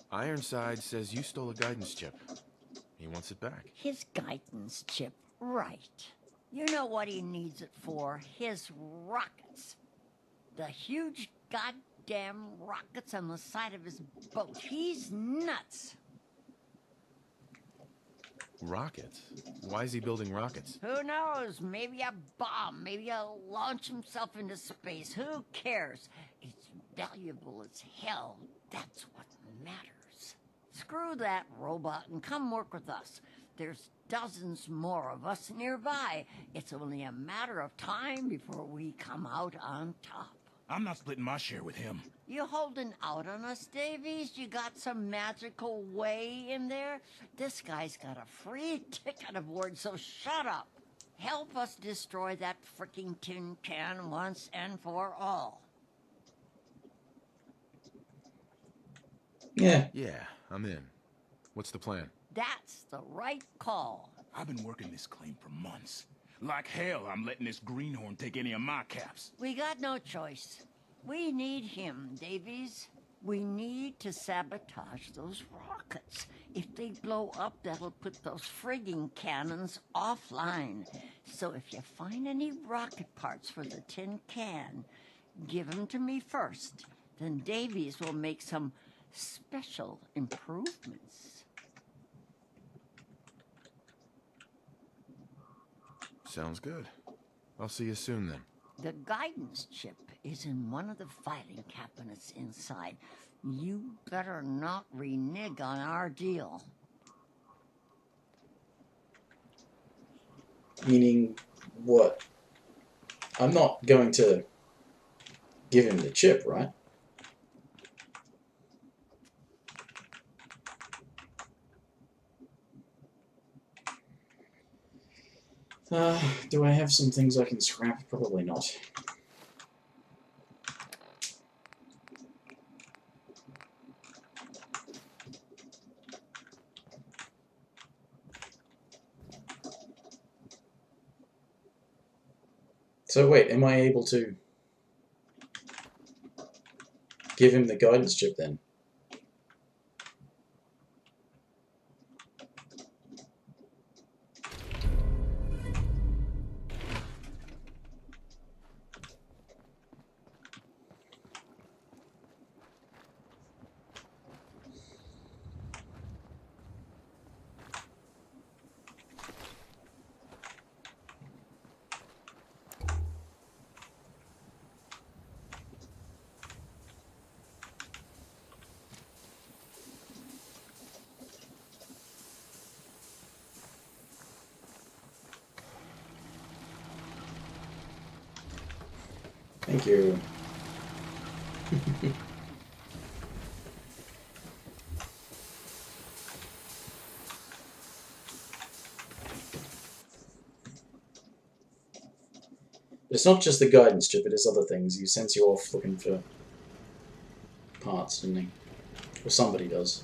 Ironside says you stole a guidance chip. He wants it back. His guidance chip, right. You know what he needs it for? His rockets. The huge goddamn rockets on the side of his boat. He's nuts. Rockets? Why is he building rockets? Who knows? Maybe a bomb. Maybe he'll launch himself into space. Who cares? It's valuable as hell. That's what matters. Screw that robot and come work with us. There's dozens more of us nearby. It's only a matter of time before we come out on top. I'm not splitting my share with him. You holding out on us, Davies? You got some magical way in there? This guy's got a free ticket aboard, so shut up. Help us destroy that fricking tin can once and for all. Yeah. Yeah, I'm in. What's the plan? That's the right call. I've been working this claim for months. Like hell, I'm letting this greenhorn take any of my caps. We got no choice. We need him, Davies. We need to sabotage those rockets. If they blow up, that'll put those frigging cannons offline. So if you find any rocket parts for the tin can, give them to me first. Then Davies will make some special improvements. Sounds good. I'll see you soon then. The guidance chip is in one of the filing cabinets inside. You better not renege on our deal. Meaning what? I'm not going to give him the chip, right? Do I have some things I can scrap? Probably not. So wait, am I able to give him the guidance chip then? Thank you. It's not just the guidance chip, it is other things. He sends you off looking for parts, doesn't he? Or somebody does.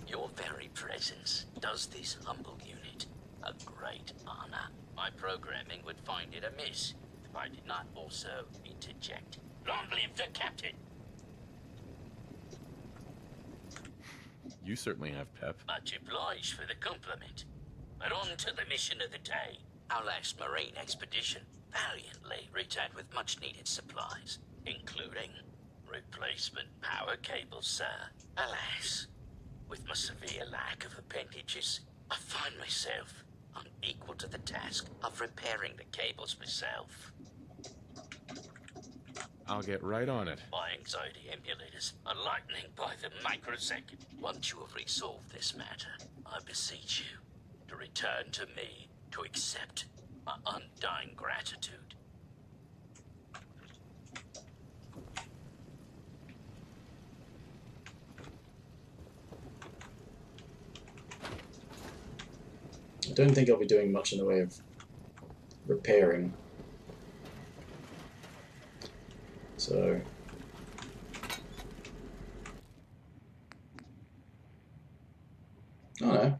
Your very presence does this humble unit a great honor. My programming would find it amiss if I did not also interject. Long live the captain! You certainly have pep. Much obliged for the compliment. But on to the mission of the day. Our last marine expedition valiantly returned with much-needed supplies, including replacement power cables, sir. Alas, with my severe lack of appendages, I find myself unequal to the task of repairing the cables myself. I'll get right on it. My anxiety emulators are lightning by the microsecond. Once you have resolved this matter, I beseech you to return to me to accept my undying gratitude. I don't think I'll be doing much in the way of repairing. So... oh no.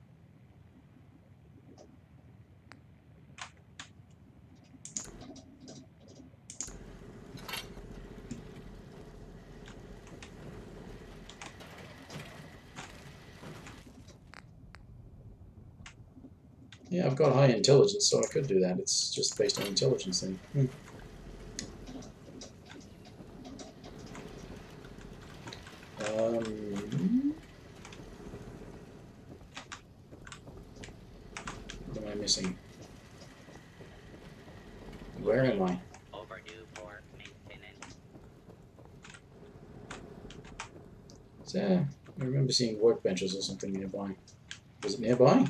Yeah, I've got high intelligence, so I could do that. It's just based on intelligence then. What am I missing? Where am I? Overdue for maintenance. Is there... I remember seeing workbenches or something nearby. Was it nearby?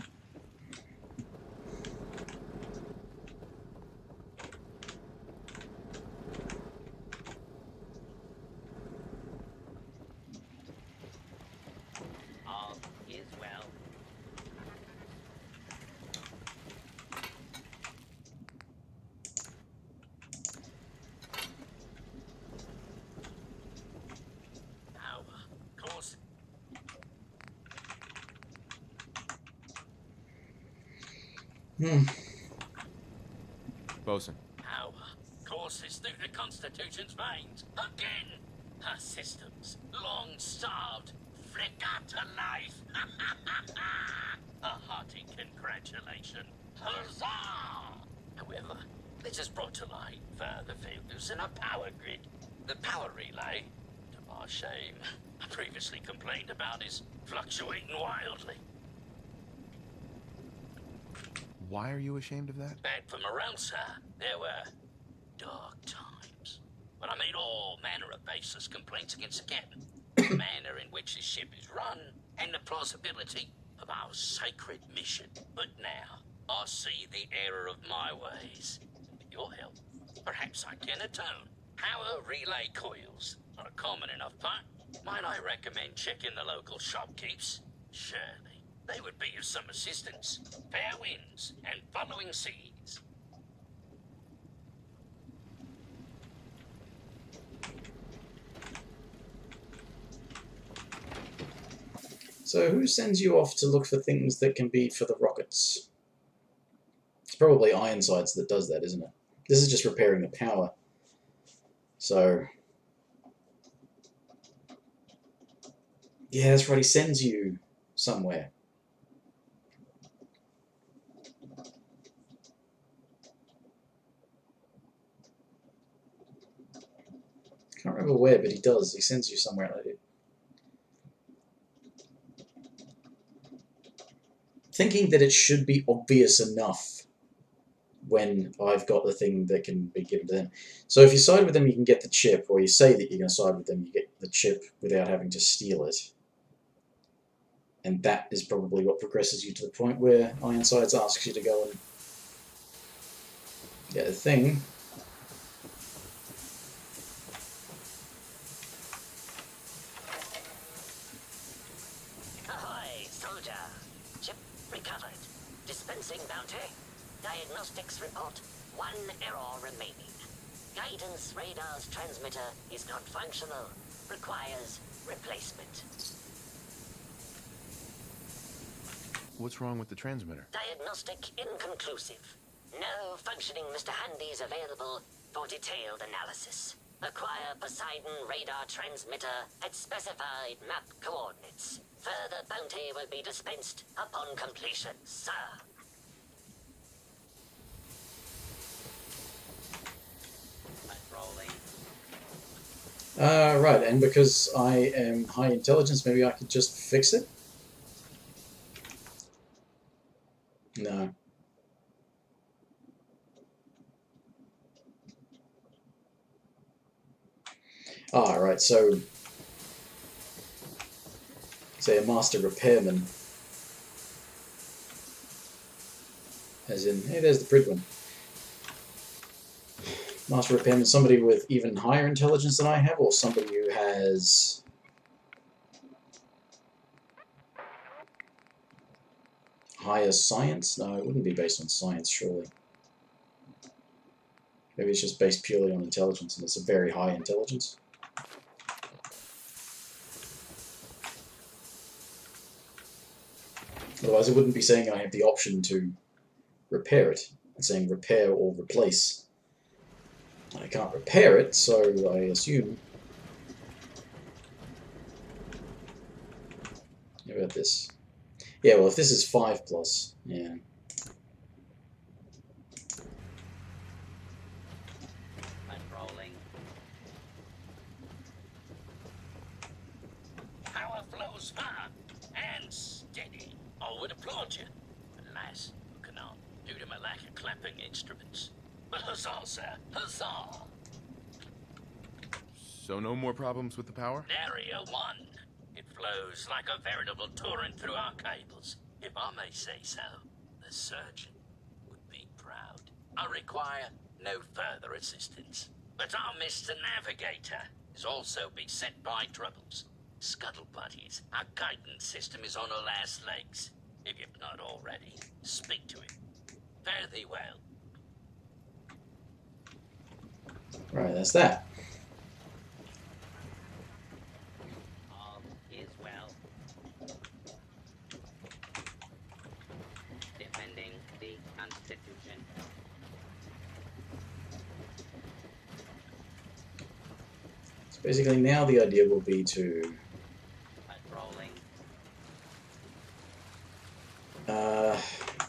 All is well. Now, of course. Bosun. Power courses through the Constitution's veins. Again! Her systems, long starved, flicker to life. A hearty congratulations. Huzzah! However, this has brought to light further failures in our power grid. The power relay, to our shame, I previously complained about, is fluctuating wildly. Why are you ashamed of that? Bad for morale, sir. There were dark times when I made all manner of baseless complaints against the captain, the manner in which the ship is run, and the plausibility of our sacred mission. But now, I see the error of my ways. With your help, perhaps I can atone. Power relay coils are a common enough part. Might I recommend checking the local shopkeepers? Surely, They would be of some assistance. Fair winds and following seas. So who sends you off to look for things that can be for the rockets? It's probably Ironsides that does that, isn't it? This is just repairing the power. So... yeah, that's right, he sends you somewhere. Can't remember where, but he does. He sends you somewhere like it. Thinking that it should be obvious enough when I've got the thing that can be given to them. So if you side with them, you can get the chip, or you say that you're going to side with them, you get the chip without having to steal it. And that is probably what progresses you to the point where Ironsides asks you to go and get a thing. Ahoy, soldier! Chip recovered. Dispensing bounty. Diagnostics report. 1 error remaining. Guidance radar's transmitter is not functional. Requires replacement. What's wrong with the transmitter? Diagnostic inconclusive. No functioning Mr. Handy's available for detailed analysis. Acquire Poseidon radar transmitter at specified map coordinates. Further bounty will be dispensed upon completion, sir. Right, and because I am high intelligence, maybe I could just fix it? No. Ah, right, so... say a master repairman. As in, hey, there's the Pridwin. Master repairman, somebody with even higher intelligence than I have, or somebody who has... higher science? No, it wouldn't be based on science, surely. Maybe it's just based purely on intelligence, and it's a very high intelligence. Otherwise, it wouldn't be saying I have the option to repair it. It's saying repair or replace. I can't repair it, so I assume... How about this? Yeah, well, if this is 5+, yeah. Rolling. Power flows far and steady. I would applaud you. Alas, you cannot, due to my lack of clamping instruments. But huzzah, sir, huzzah! So no more problems with the power? Area 1. It flows like a veritable torrent through our cables. If I may say so, the surgeon would be proud. I require no further assistance. But our Mr. Navigator is also beset by troubles. Scuttle buddies, our guidance system is on her last legs. If you've not already, speak to him. Fare thee well. Right, that's that. All is well. Defending the Constitution. So basically now the idea will be to... Patrolling.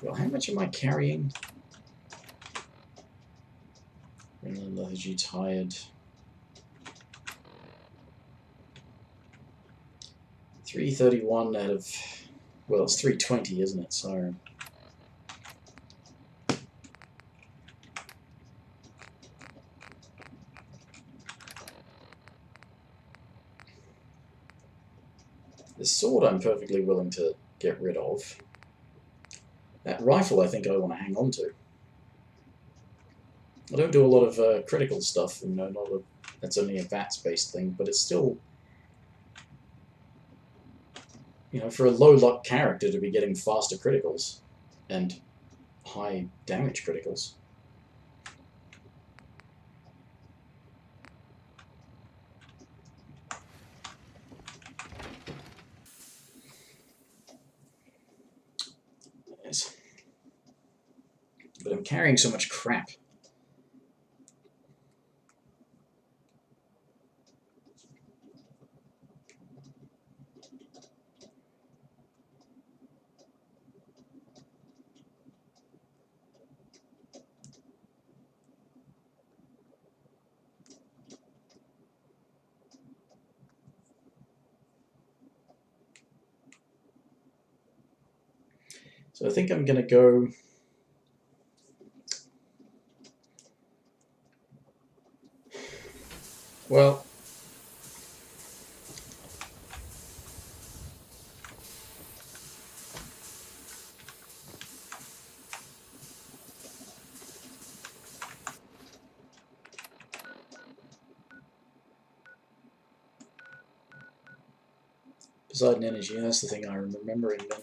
well, how much am I carrying? Lethargy, tired. 331 out of... well, it's 320, isn't it? So... the sword I'm perfectly willing to get rid of. That rifle I think I want to hang on to. I don't do a lot of critical stuff, and that's only a VATS-based thing, but it's still You know, for a low luck character to be getting faster criticals and high damage criticals. Yes. But I'm carrying so much crap. So I think I'm going to go... Well... Poseidon Energy, that's the thing I'm remembering then.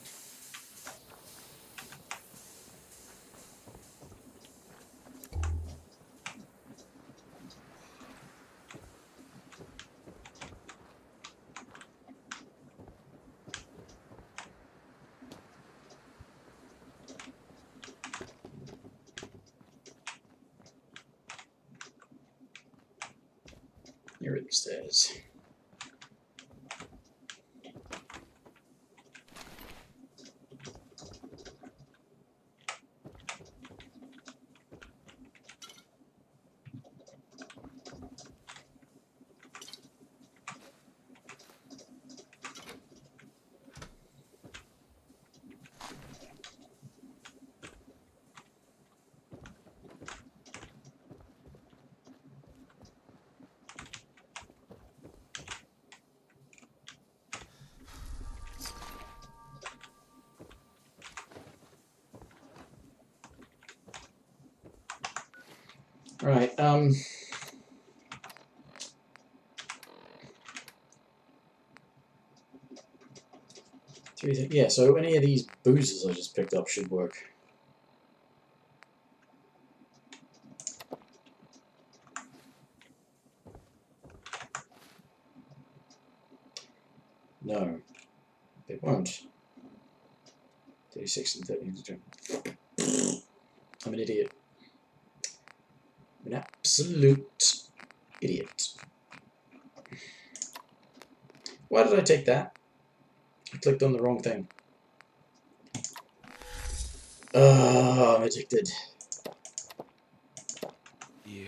Here are the stairs. Right, yeah, so any of these boozers I just picked up should work. No, they won't. 36 and 13. I'm an idiot. I'm an absolute idiot. Why did I take that? I clicked on the wrong thing. I'm addicted. Yeah.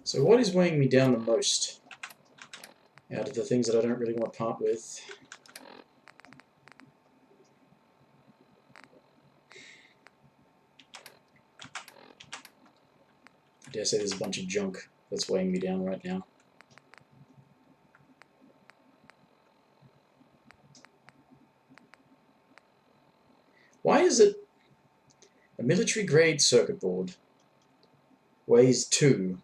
So what is weighing me down the most out of the things that I don't really want to part with? I dare say there's a bunch of junk that's weighing me down right now. Why is it a military grade circuit board weighs 2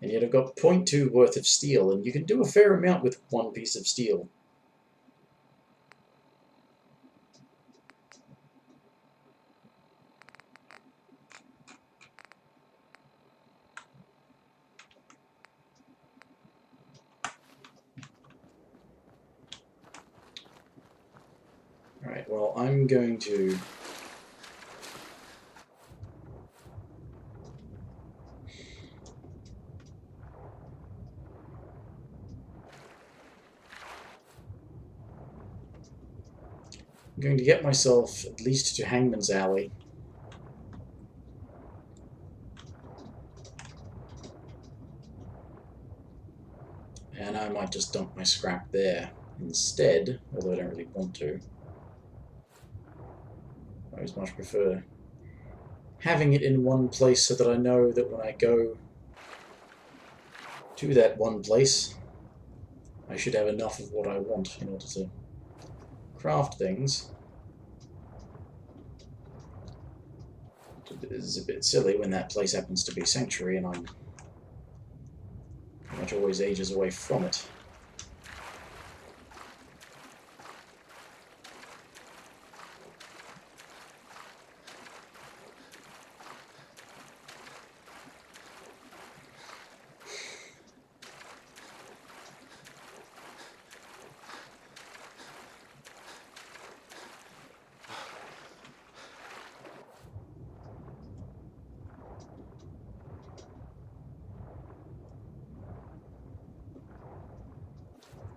and yet I've got 0.2 worth of steel, and you can do a fair amount with one piece of steel. Alright, well, I'm going to... I'm going to get myself at least to Hangman's Alley. And I might just dump my scrap there instead, although I don't really want to. always much prefer having it in one place so that I know that when I go to that one place, I should have enough of what I want in order to craft things. It is a bit silly when that place happens to be Sanctuary and I'm pretty much always ages away from it.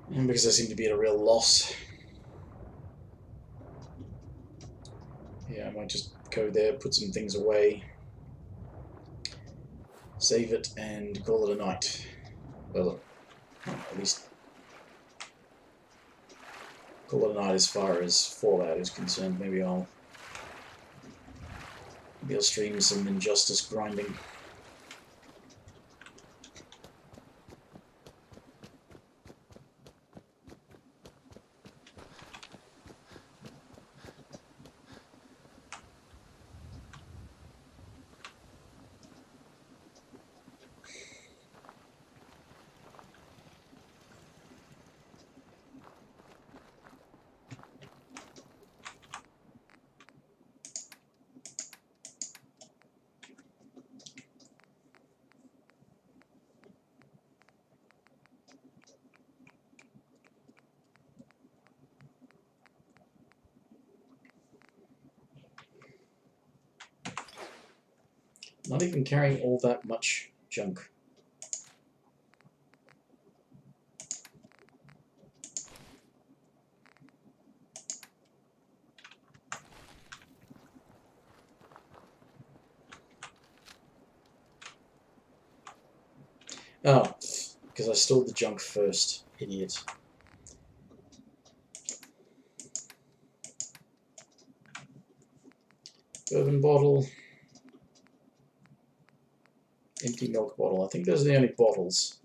And because I seem to be at a real loss. Yeah, I might just go there, put some things away, save it, and call it a night. Well, at least call it a night as far as Fallout is concerned. Maybe I'll stream some Injustice grinding. Not even carrying all that much junk. Oh, because I stored the junk first, idiot. Bourbon bottle. Empty milk bottle. I think those are the only bottles.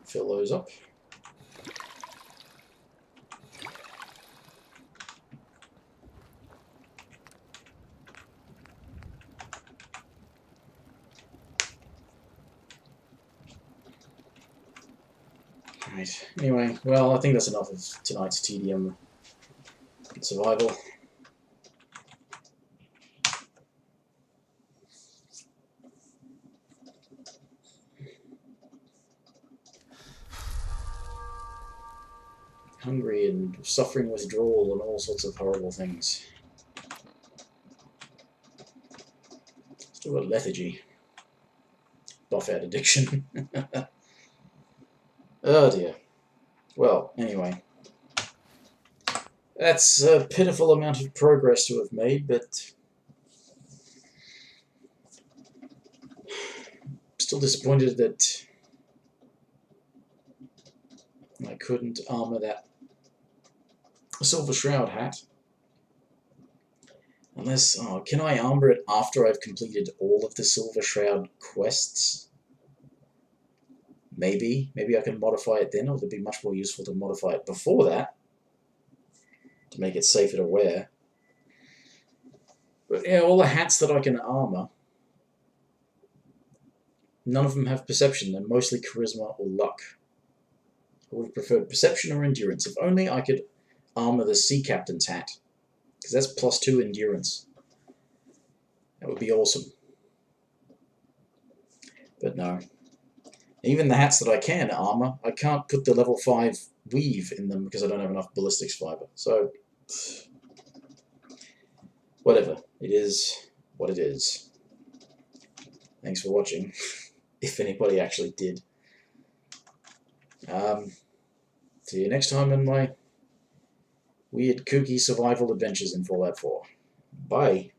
Fill those up. Right. Anyway, well, I think that's enough of tonight's tedium and survival. Hungry and suffering withdrawal and all sorts of horrible things. Still got lethargy. Buff out addiction. Oh dear. Well, anyway. That's a pitiful amount of progress to have made, but still disappointed that I couldn't armor that Silver Shroud hat. Unless, oh, can I armor it after I've completed all of the Silver Shroud quests? Maybe I can modify it then, or it'd be much more useful to modify it before that, to make it safer to wear. But yeah, all the hats that I can armor, none of them have perception. They're mostly charisma or luck. I would have preferred perception or endurance. If only I could armor the Sea Captain's hat, because that's +2 endurance. That would be awesome. But no. Even the hats that I can armor, I can't put the level 5 weave in them because I don't have enough ballistics fiber. So, whatever. It is what it is. Thanks for watching, if anybody actually did. See you next time in my weird, kooky survival adventures in Fallout 4. Bye.